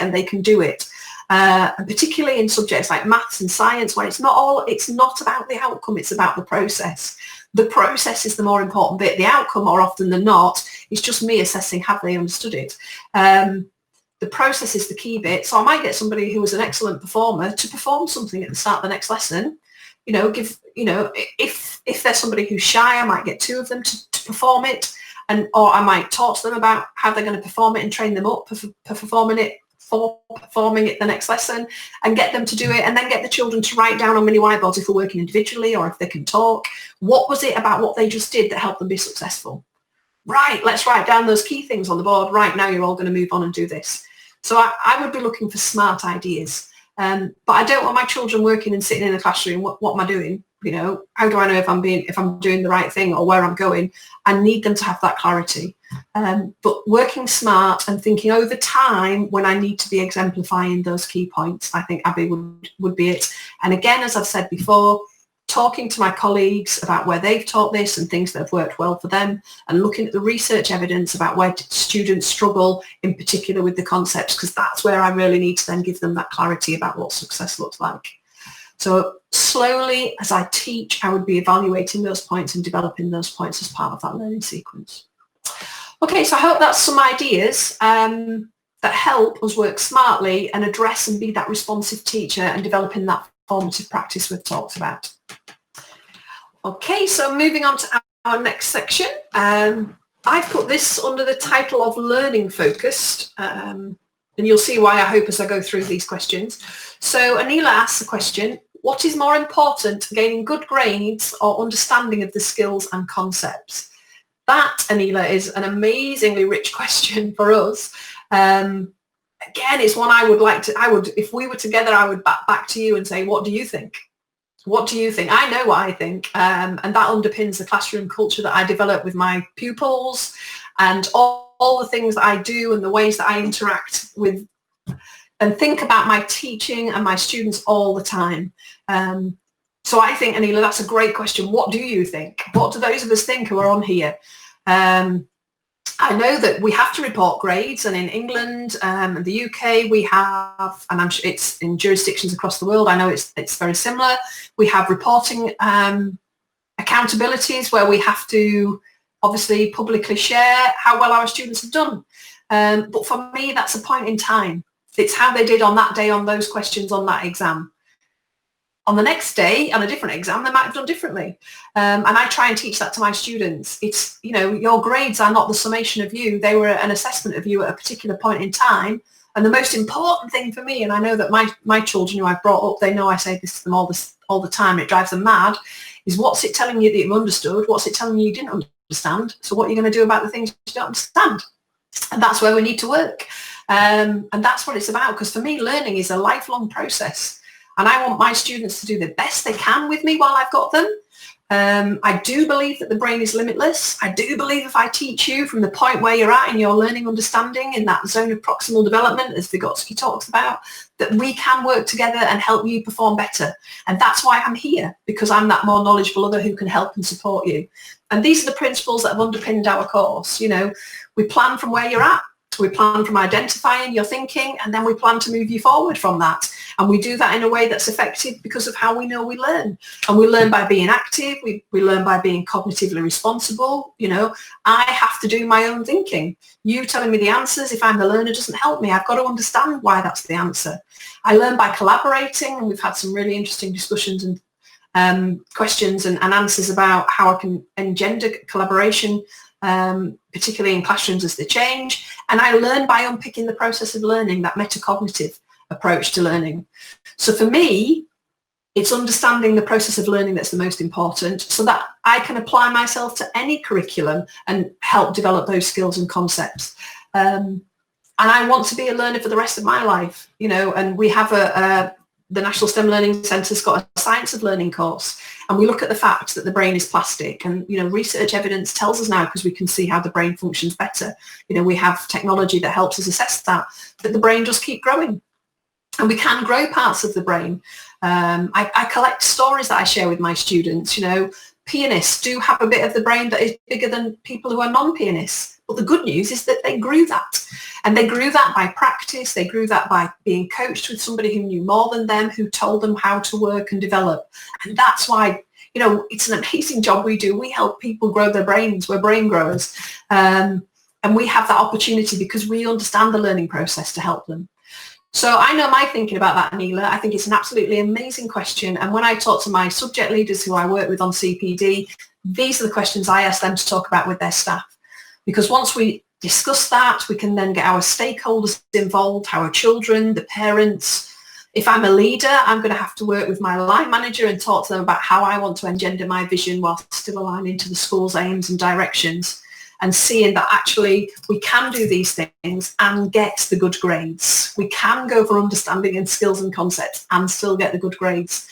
and they can do it. And particularly in subjects like maths and science, where it's not about the outcome, it's about the process. The process is the more important bit. The outcome, more often than not, is just me assessing have they understood it. The process is the key bit. So I might get somebody who was an excellent performer to perform something at the start of the next lesson. You know, if there's somebody who's shy, I might get 2 of them to perform it, or I might talk to them about how they're going to perform it and train them up for performing it the next lesson, and get them to do it, and then get the children to write down on mini whiteboards if we're working individually or if they can talk. What was it about what they just did that helped them be successful? Right, let's write down those key things on the board. Right, now you're all going to move on and do this. So I would be looking for smart ideas. But I don't want my children working and sitting in a classroom. What am I doing? You know, how do I know if I'm doing the right thing or where I'm going? I need them to have that clarity. But working smart and thinking over time when I need to be exemplifying those key points, I think, Abby, would be it. And again, as I've said before, talking to my colleagues about where they've taught this and things that have worked well for them, and looking at the research evidence about where students struggle, in particular with the concepts, because that's where I really need to then give them that clarity about what success looks like. So slowly, as I teach, I would be evaluating those points and developing those points as part of that learning sequence. Okay, so I hope that's some ideas that help us work smartly and address and be that responsive teacher and developing that formative practice we've talked about. Okay, so moving on to our next section. I've put this under the title of Learning Focused, and you'll see why, I hope, as I go through these questions. So Anila asks the question, what is more important, gaining good grades or understanding of the skills and concepts? That, Anila, is an amazingly rich question for us. Again, it's one if we were together, I would back to you and say, what do you think? What do you think? I know what I think, and that underpins the classroom culture that I develop with my pupils, and all the things that I do and the ways that I interact with and think about my teaching and my students all the time. So I think, Anila, that's a great question. What do you think? What do those of us think who are on here? I know that we have to report grades, and in England and the UK we have, and I'm sure it's in jurisdictions across the world, I know it's very similar. We have reporting accountabilities where we have to obviously publicly share how well our students have done. But for me, that's a point in time. It's how they did on that day on those questions on that exam. On the next day, on a different exam, they might have done differently. And I try and teach that to my students. It's, you know, your grades are not the summation of you. They were an assessment of you at a particular point in time. And the most important thing for me, and I know that my children who I've brought up, they know I say this to them all the time, it drives them mad, is what's it telling you that you've understood? What's it telling you you didn't understand? So what are you going to do about the things you don't understand? And that's where we need to work. And that's what it's about. Because for me, learning is a lifelong process. And I want my students to do the best they can with me while I've got them. I do believe that the brain is limitless. I do believe if I teach you from the point where you're at in your learning understanding, in that zone of proximal development, as Vygotsky talks about, that we can work together and help you perform better. And that's why I'm here, because I'm that more knowledgeable other who can help and support you. And these are the principles that have underpinned our course. You know, we plan from where you're at. We plan from identifying your thinking, and then we plan to move you forward from that. And we do that in a way that's effective because of how we know we learn. And we learn by being active. We learn by being cognitively responsible. You know, I have to do my own thinking. You telling me the answers, if I'm the learner, doesn't help me. I've got to understand why that's the answer. I learn by collaborating, and we've had some really interesting discussions and questions and answers about how I can engender collaboration, particularly in classrooms as they change. And I learn by unpicking the process of learning, that metacognitive approach to learning. So for me, it's understanding the process of learning that's the most important, so that I can apply myself to any curriculum and help develop those skills and concepts. And I want to be a learner for the rest of my life, you know, and we have the National STEM Learning Centre's got a Science of Learning course, and we look at the fact that the brain is plastic, and, you know, research evidence tells us now, because we can see how the brain functions better. You know, we have technology that helps us assess that the brain does keep growing, and we can grow parts of the brain. I collect stories that I share with my students. You know, pianists do have a bit of the brain that is bigger than people who are non-pianists. But the good news is that they grew that. And they grew that by practice. They grew that by being coached with somebody who knew more than them, who told them how to work and develop. And that's why, you know, it's an amazing job we do. We help people grow their brains. We're brain growers. And we have that opportunity because we understand the learning process to help them. So I know my thinking about that, Anila. I think it's an absolutely amazing question. And when I talk to my subject leaders who I work with on CPD, these are the questions I ask them to talk about with their staff. Because once we discuss that, we can then get our stakeholders involved, our children, the parents. If I'm a leader, I'm going to have to work with my line manager and talk to them about how I want to engender my vision while still aligning to the school's aims and directions, and seeing that actually we can do these things and get the good grades. We can go for understanding and skills and concepts and still get the good grades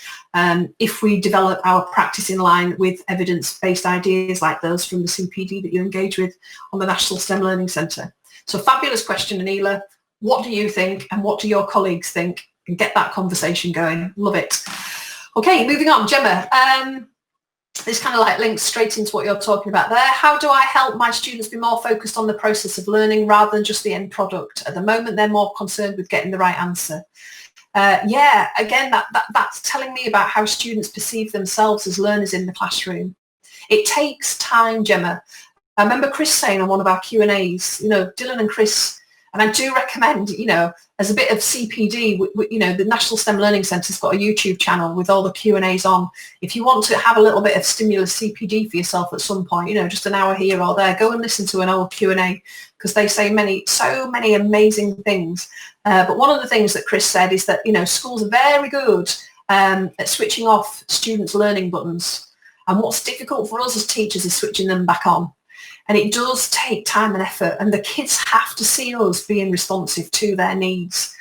if we develop our practice in line with evidence-based ideas like those from the CPD that you engage with on the National STEM Learning Centre. So fabulous question, Anila. What do you think, and what do your colleagues think? And get that conversation going. Love it. Okay, moving on. Gemma, this kind of like links straight into what you're talking about there. How do I help my students be more focused on the process of learning rather than just the end product? At the moment, they're more concerned with getting the right answer. Yeah, again, that's telling me about how students perceive themselves as learners in the classroom. It takes time, Gemma. I remember Chris saying on one of our Q&As, you know, Dylan and Chris, and I do recommend, you know, as a bit of CPD, you know, the National STEM Learning Centre's got a YouTube channel with all the Q&As on. If you want to have a little bit of stimulus CPD for yourself at some point, you know, just an hour here or there, go and listen to an old Q&A, because they say so many amazing things. But one of the things that Chris said is that, you know, schools are very good at switching off students' learning buttons. And what's difficult for us as teachers is switching them back on. And it does take time and effort, and the kids have to see us being responsive to their needs.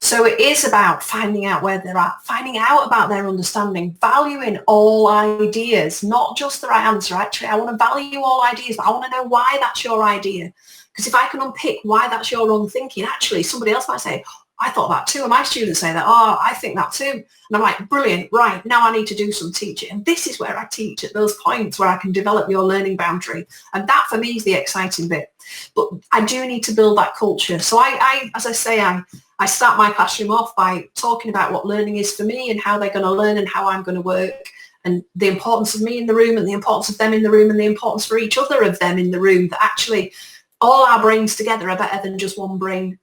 So it is about finding out where they're at, finding out about their understanding, valuing all ideas, not just the right answer. Actually, I want to value all ideas, but I want to know why that's your idea. Because if I can unpick why that's your wrong thinking, actually, somebody else might say, I thought that too. And my students say that, oh, I think that too. And I'm like, brilliant, right, now I need to do some teaching. And this is where I teach, at those points where I can develop your learning boundary. And that for me is the exciting bit. But I do need to build that culture. So I as I say, I start my classroom off by talking about what learning is for me and how they're going to learn and how I'm going to work, and the importance of me in the room and the importance of them in the room and the importance for each other of them in the room, that actually all our brains together are better than just one brain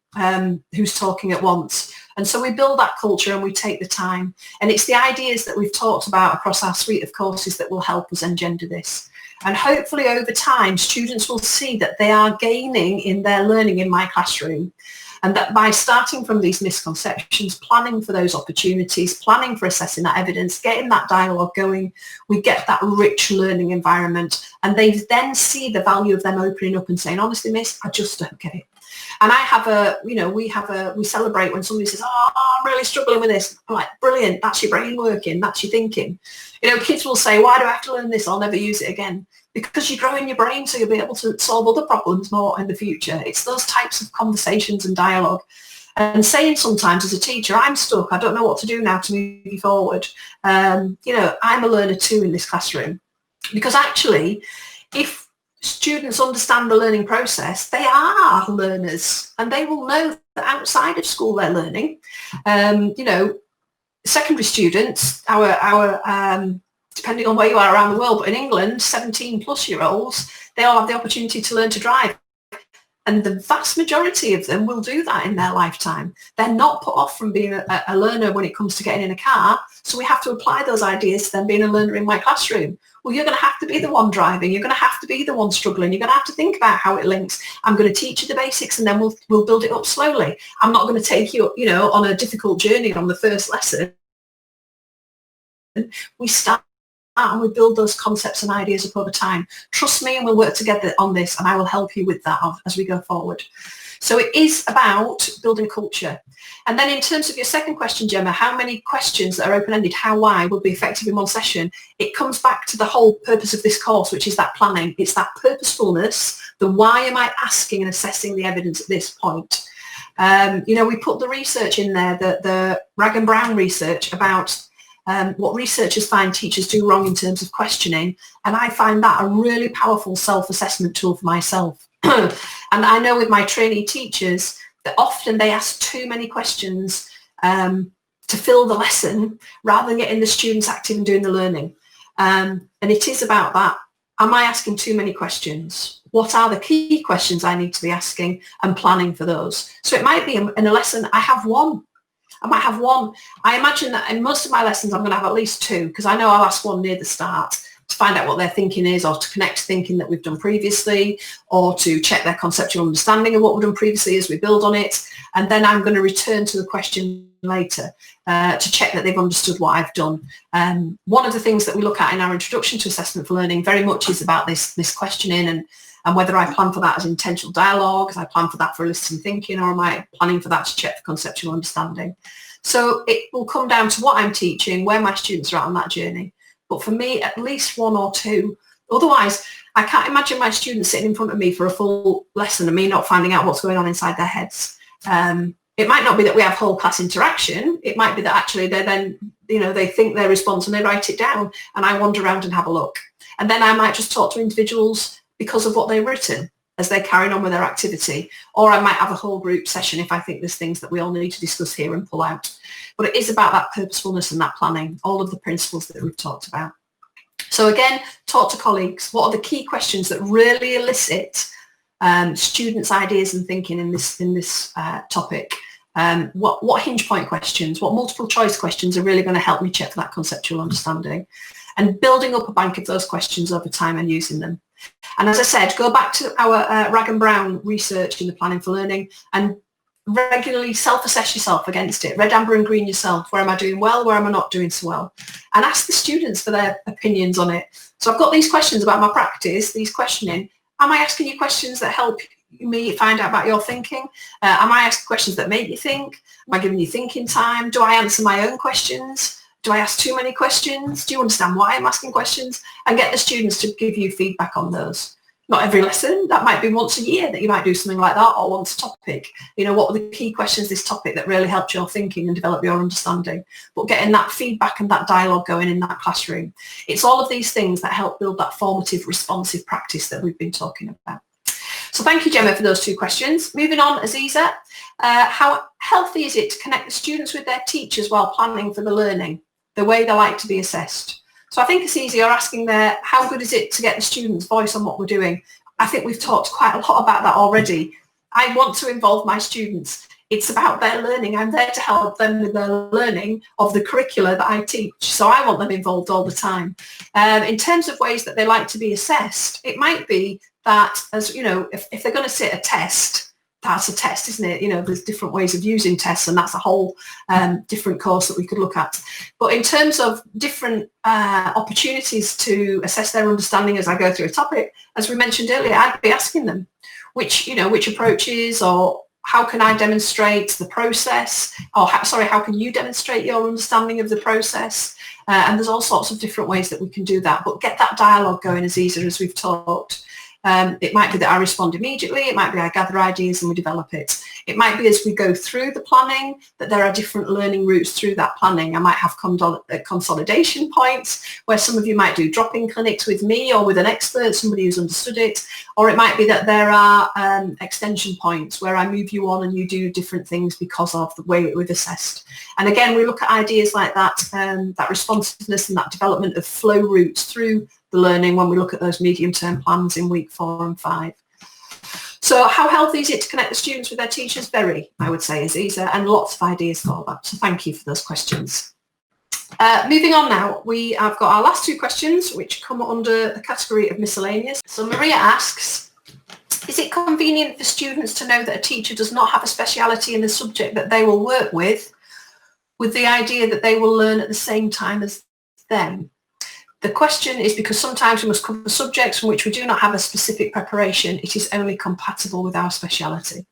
who's talking at once. And so we build that culture and we take the time. And it's the ideas that we've talked about across our suite of courses that will help us engender this. And hopefully over time, students will see that they are gaining in their learning in my classroom. And that by starting from these misconceptions, planning for those opportunities, planning for assessing that evidence, getting that dialogue going, we get that rich learning environment. And they then see the value of them opening up and saying, honestly, miss, I just don't get it. And I have a, you know, we celebrate when somebody says, oh, I'm really struggling with this. I'm like, brilliant, that's your brain working, that's your thinking. You know, kids will say, why do I have to learn this? I'll never use it again. Because you're growing your brain so you'll be able to solve other problems more in the future. It's those types of conversations and dialogue. And saying sometimes as a teacher, I'm stuck, I don't know what to do now to move you forward. You know, I'm a learner too in this classroom. Because actually, if students understand the learning process, they are learners and they will know that outside of school they're learning. You know, secondary students, our depending on where you are around the world, but in England, 17 plus year olds, they all have the opportunity to learn to drive. And the vast majority of them will do that in their lifetime. They're not put off from being a learner when it comes to getting in a car. So we have to apply those ideas to them being a learner in my classroom. Well, you're going to have to be the one driving. You're going to have to be the one struggling. You're going to have to think about how it links. I'm going to teach you the basics and then we'll build it up slowly. I'm not going to take you, you know, on a difficult journey on the first lesson. We start and we build those concepts and ideas up over time. Trust me, and we'll work together on this, and I will help you with that as we go forward. So it is about building culture. And then in terms of your second question, Gemma, how many questions that are open-ended, how, why, would be effective in one session? It comes back to the whole purpose of this course, which is that planning. It's that purposefulness, the why am I asking and assessing the evidence at this point? You know, we put the research in there, the Rag and Brown research about what researchers find teachers do wrong in terms of questioning. And I find that a really powerful self-assessment tool for myself. And I know with my trainee teachers that often they ask too many questions to fill the lesson rather than getting the students active and doing the learning. And it is about that. Am I asking too many questions? What are the key questions I need to be asking and planning for those? So it might be in a lesson, I have one. I might have one. I imagine that in most of my lessons, I'm going to have at least two, because I know I'll ask one near the start to find out what their thinking is, or to connect to thinking that we've done previously, or to check their conceptual understanding of what we've done previously as we build on it. And then I'm going to return to the question later to check that they've understood what I've done. One of the things that we look at in our introduction to assessment for learning very much is about this questioning and whether I plan for that as intentional dialogue, as I plan for that for listening thinking, or am I planning for that to check for conceptual understanding? So it will come down to what I'm teaching, where my students are at on that journey. But for me, at least one or two. Otherwise, I can't imagine my students sitting in front of me for a full lesson and me not finding out what's going on inside their heads. It might not be that we have whole class interaction. It might be that actually they then, you know, they think their response and they write it down and I wander around and have a look. And then I might just talk to individuals because of what they've written as they're carrying on with their activity. Or I might have a whole group session if I think there's things that we all need to discuss here and pull out. But it is about that purposefulness and that planning, all of the principles that we've talked about. So again, talk to colleagues. What are the key questions that really elicit students' ideas and thinking in this topic? What hinge point questions, what multiple choice questions are really going to help me check for that conceptual understanding? And building up a bank of those questions over time and using them. And as I said, go back to our Rag and Brown research in the Planning for Learning and regularly self-assess yourself against it. Red, amber and green yourself. Where am I doing well? Where am I not doing so well? And ask the students for their opinions on it. So I've got these questions about my practice, these questioning. Am I asking you questions that help me find out about your thinking? Am I asking questions that make you think? Am I giving you thinking time? Do I answer my own questions? Do I ask too many questions? Do you understand why I'm asking questions? And get the students to give you feedback on those. Not every lesson. That might be once a year that you might do something like that, or once a topic. What were the key questions this topic that really helped your thinking and develop your understanding? But getting that feedback and that dialogue going in that classroom. It's all of these things that help build that formative, responsive practice that we've been talking about. So thank you, Gemma, for those 2 questions. Moving on, Aziza, how healthy is it to connect the students with their teachers while planning for the learning, the way they like to be assessed? So I think, Aziza, you're asking there, how good is it to get the students' voice on what we're doing? I think we've talked quite a lot about that already. I want to involve my students. It's about their learning. I'm there to help them with their learning of the curricula that I teach. So I want them involved all the time. In terms of ways that they like to be assessed, it might be that, as if they're going to sit a test, that's a test, isn't it? There's different ways of using tests, and that's a whole different course that we could look at. But in terms of different opportunities to assess their understanding as I go through a topic, as we mentioned earlier, I'd be asking them which approaches, or how can I demonstrate the process, or how can you demonstrate your understanding of the process? And there's all sorts of different ways that we can do that, but get that dialogue going, Aziza, as we've talked. It might be that I respond immediately. It might be I gather ideas and we develop it. It might be as we go through the planning that there are different learning routes through that planning. I might have consolidation points where some of you might do drop-in clinics with me or with an expert, somebody who's understood it. Or it might be that there are extension points where I move you on and you do different things because of the way we've assessed. And again, we look at ideas like that, that responsiveness and that development of flow routes through the learning when we look at those medium-term plans in week 4 and 5. So how healthy is it to connect the students with their teachers? Very, I would say, Aziza, and lots of ideas for that. So thank you for those questions. Moving on now, we have got our last 2 questions, which come under the category of miscellaneous. So Maria asks, is it convenient for students to know that a teacher does not have a speciality in the subject that they will work with the idea that they will learn at the same time as them? The question is because sometimes we must cover subjects from which we do not have a specific preparation. It is only compatible with our speciality.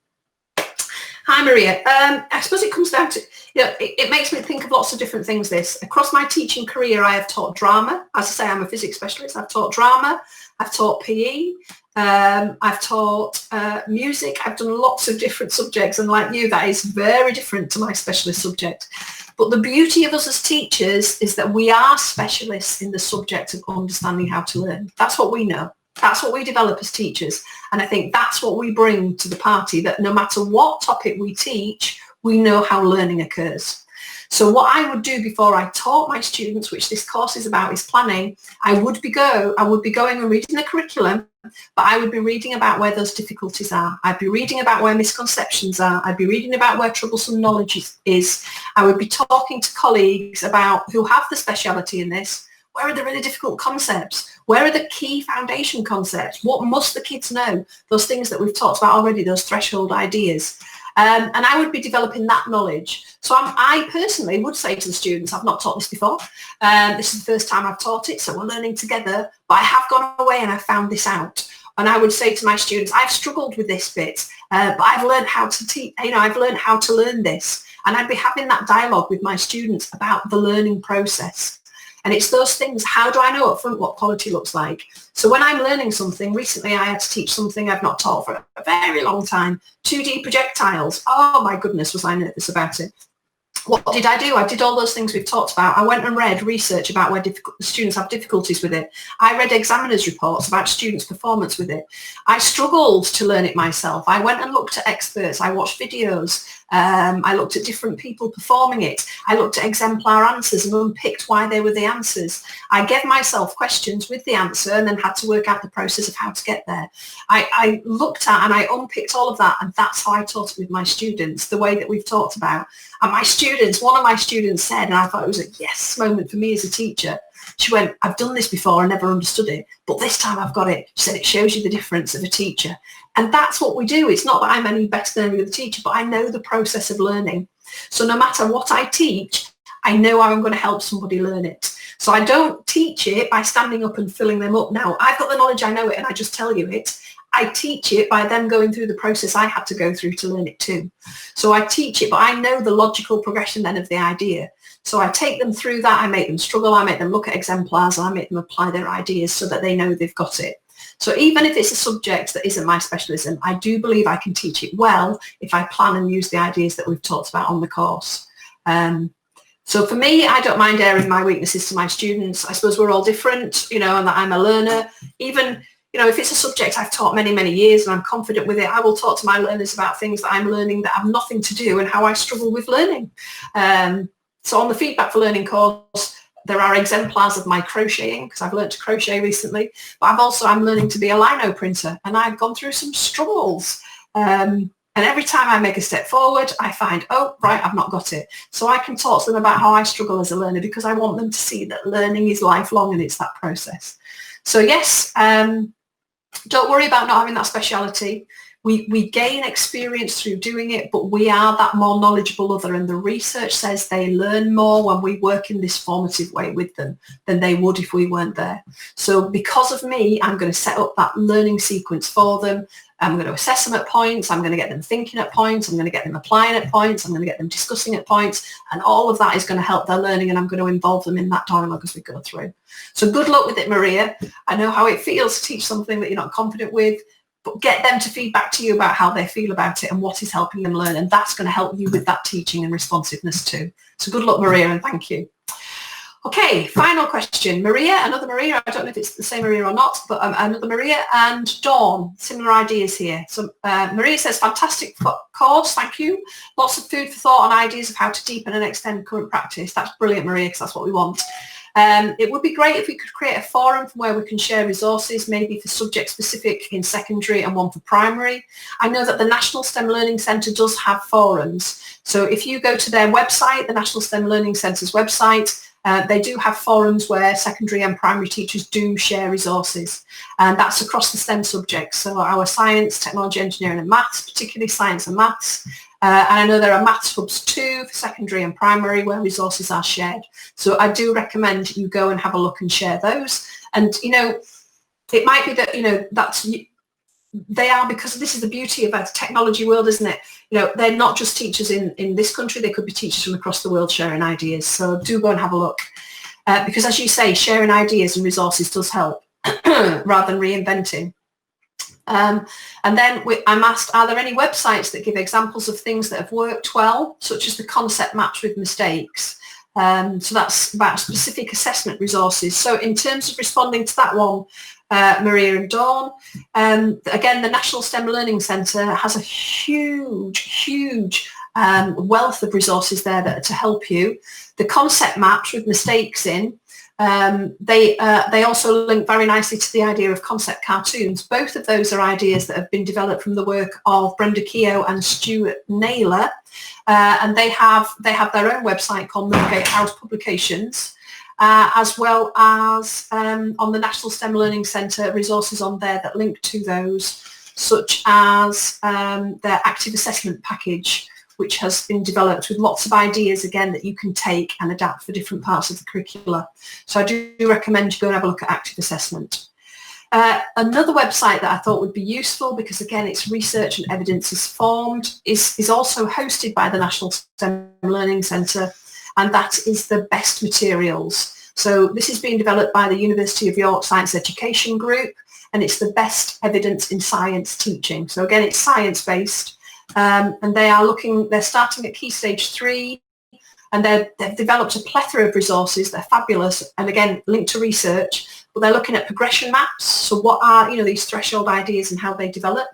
Hi, Maria. I suppose it comes down to, it makes me think of lots of different things, this. Across my teaching career, I have taught drama. As I say, I'm a physics specialist. I've taught drama. I've taught PE. I've taught music. I've done lots of different subjects. And like you, that is very different to my specialist subject. But the beauty of us as teachers is that we are specialists in the subject of understanding how to learn. That's what we know. That's what we develop as teachers. And I think that's what we bring to the party, that no matter what topic we teach, we know how learning occurs. So what I would do before I taught my students, which this course is about, is planning, I would be going and reading the curriculum, but I would be reading about where those difficulties are. I'd be reading about where misconceptions are. I'd be reading about where troublesome knowledge is. I would be talking to colleagues about who have the speciality in this. Where are the really difficult concepts? Where are the key foundation concepts? What must the kids know? Those things that we've talked about already, those threshold ideas. And I would be developing that knowledge. So I personally would say to the students, I've not taught this before. This is the first time I've taught it, so we're learning together. But I have gone away and I found this out. And I would say to my students, I've struggled with this bit, but I've learned how to teach. I've learned how to learn this. And I'd be having that dialogue with my students about the learning process. And it's those things, how do I know up front what quality looks like? So when I'm learning something, recently I had to teach something I've not taught for a very long time, 2D projectiles. Oh my goodness, was I nervous about it. What did I do? I did all those things we've talked about. I went and read research about where students have difficulties with it. I read examiners' reports about students' performance with it. I struggled to learn it myself. I went and looked at experts. I watched videos. I looked at different people performing it. I looked at exemplar answers and unpicked why they were the answers. I gave myself questions with the answer and then had to work out the process of how to get there. I looked at and I unpicked all of that, and that's how I taught it with my students, the way that we've talked about. And my students, one of my students said, and I thought it was a yes moment for me as a teacher, she went, I've done this before, I never understood it, but this time I've got it. She said, it shows you the difference of a teacher. And that's what we do. It's not that I'm any better than any other teacher, but I know the process of learning. So no matter what I teach, I know how I'm going to help somebody learn it. So I don't teach it by standing up and filling them up. Now, I've got the knowledge, I know it, and I just tell you it. I teach it by them going through the process I had to go through to learn it too. So I teach it, but I know the logical progression then of the idea. So I take them through that, I make them struggle, I make them look at exemplars, I make them apply their ideas so that they know they've got it. So even if it's a subject that isn't my specialism, I do believe I can teach it well if I plan and use the ideas that we've talked about on the course. So for me, I don't mind airing my weaknesses to my students. I suppose we're all different, and that I'm a learner. Even, if it's a subject I've taught many, many years and I'm confident with it, I will talk to my learners about things that I'm learning that have nothing to do and how I struggle with learning. So on the Feedback for Learning course, there are exemplars of my crocheting, because I've learned to crochet recently, but I'm learning to be a lino printer, and I've gone through some struggles. And every time I make a step forward, I find, oh, right, I've not got it. So I can talk to them about how I struggle as a learner, because I want them to see that learning is lifelong and it's that process. So yes, don't worry about not having that speciality. We gain experience through doing it, but we are that more knowledgeable other, and the research says they learn more when we work in this formative way with them than they would if we weren't there. So because of me, I'm going to set up that learning sequence for them. I'm going to assess them at points. I'm going to get them thinking at points. I'm going to get them applying at points. I'm going to get them discussing at points. And all of that is going to help their learning, and I'm going to involve them in that dialogue as we go through. So good luck with it, Maria. I know how it feels to teach something that you're not confident with, but get them to feedback to you about how they feel about it and what is helping them learn. And that's going to help you with that teaching and responsiveness too. So good luck, Maria, and thank you. Okay, final question. Maria, another Maria, I don't know if it's the same Maria or not, but another Maria and Dawn, similar ideas here. So Maria says, fantastic course, thank you. Lots of food for thought and ideas of how to deepen and extend current practice. That's brilliant, Maria, because that's what we want. It would be great if we could create a forum from where we can share resources, maybe for subject specific in secondary and one for primary. I know that the National STEM Learning Centre does have forums. So if you go to their website, the National STEM Learning Centre's website, they do have forums where secondary and primary teachers do share resources, and that's across the STEM subjects. So our science, technology, engineering and maths, particularly science and maths. And I know there are maths hubs too for secondary and primary where resources are shared. So I do recommend you go and have a look and share those. And, it might be that, they are, because this is the beauty of the technology world, isn't it? They're not just teachers in this country, they could be teachers from across the world sharing ideas. So do go and have a look. Because as you say, sharing ideas and resources does help rather than reinventing. And then I'm asked, are there any websites that give examples of things that have worked well, such as the concept maps with mistakes? So that's about specific assessment resources. So in terms of responding to that one, Maria and Dawn, again, the National STEM Learning Centre has a huge wealth of resources there that are to help you. The concept maps with mistakes in, they also link very nicely to the idea of concept cartoons. Both of those are ideas that have been developed from the work of Brenda Keogh and Stuart Naylor, and they have their own website called Middlegate House Publications, as well as on the National STEM Learning Centre resources on there that link to those, such as their active assessment package, which has been developed with lots of ideas, again, that you can take and adapt for different parts of the curricula. So I do recommend you go and have a look at active assessment. Another website that I thought would be useful, because again, it's research and evidence is formed, is also hosted by the National STEM Learning Centre, and that is the Best Materials. So this is being developed by the University of York Science Education Group, and it's the best evidence in science teaching. So again, it's science-based. And they're starting at Key Stage 3, and they've developed a plethora of resources. They're fabulous, and again, linked to research, but they're looking at progression maps. So what are, these threshold ideas and how they develop?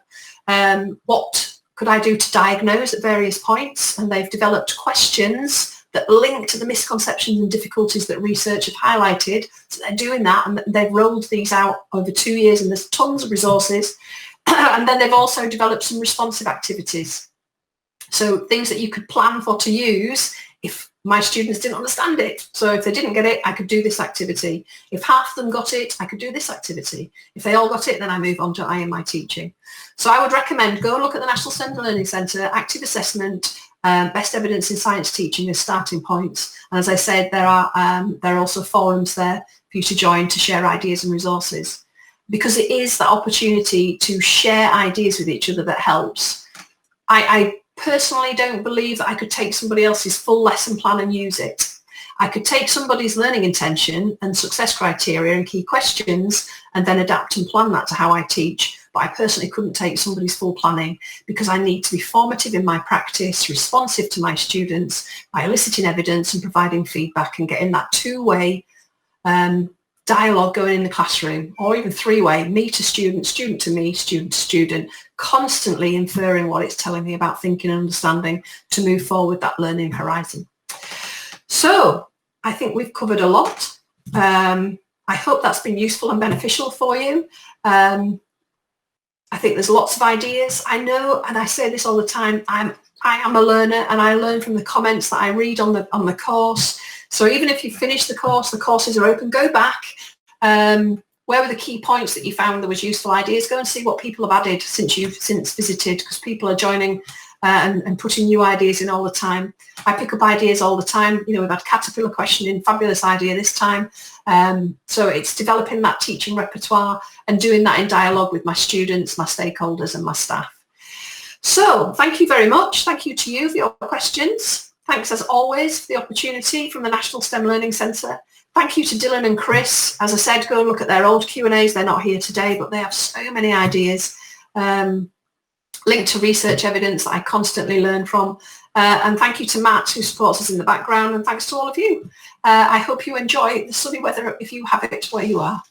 What could I do to diagnose at various points? And they've developed questions that link to the misconceptions and difficulties that research have highlighted. So they're doing that, and they've rolled these out over 2 years, and there's tons of resources. And then they've also developed some responsive activities. So things that you could plan for to use if my students didn't understand it. So if they didn't get it, I could do this activity. If half of them got it, I could do this activity. If they all got it, then I move on to I and my teaching. So I would recommend go and look at the National STEM Learning Centre, active assessment, best evidence in science teaching as starting points. And as I said, there are also forums there for you to join to share ideas and resources, because it is that opportunity to share ideas with each other that helps. I personally don't believe that I could take somebody else's full lesson plan and use it. I could take somebody's learning intention and success criteria and key questions and then adapt and plan that to how I teach. But I personally couldn't take somebody's full planning because I need to be formative in my practice, responsive to my students by eliciting evidence and providing feedback and getting that two-way dialogue going in the classroom, or even three-way, me to student, student to me, student to student, constantly inferring what it's telling me about thinking and understanding to move forward that learning horizon. So I think we've covered a lot. I hope that's been useful and beneficial for you. I think there's lots of ideas. I know, and I say this all the time, I am a learner and I learn from the comments that I read on the course. So even if you finish the courses are open, go back. Where were the key points that you found there was useful ideas? Go and see what people have added since you've visited, because people are joining and putting new ideas in all the time. I pick up ideas all the time. You know, we've had Caterpillar questioning, fabulous idea this time. So it's developing that teaching repertoire and doing that in dialogue with my students, my stakeholders and my staff. So thank you very much. Thank you to you for your questions. Thanks as always for the opportunity from the National STEM Learning Centre. Thank you to Dylan and Chris. As I said, go and look at their old Q&As. They're not here today, but they have so many ideas linked to research evidence that I constantly learn from. And thank you to Matt, who supports us in the background, and thanks to all of you. I hope you enjoy the sunny weather if you have it where you are.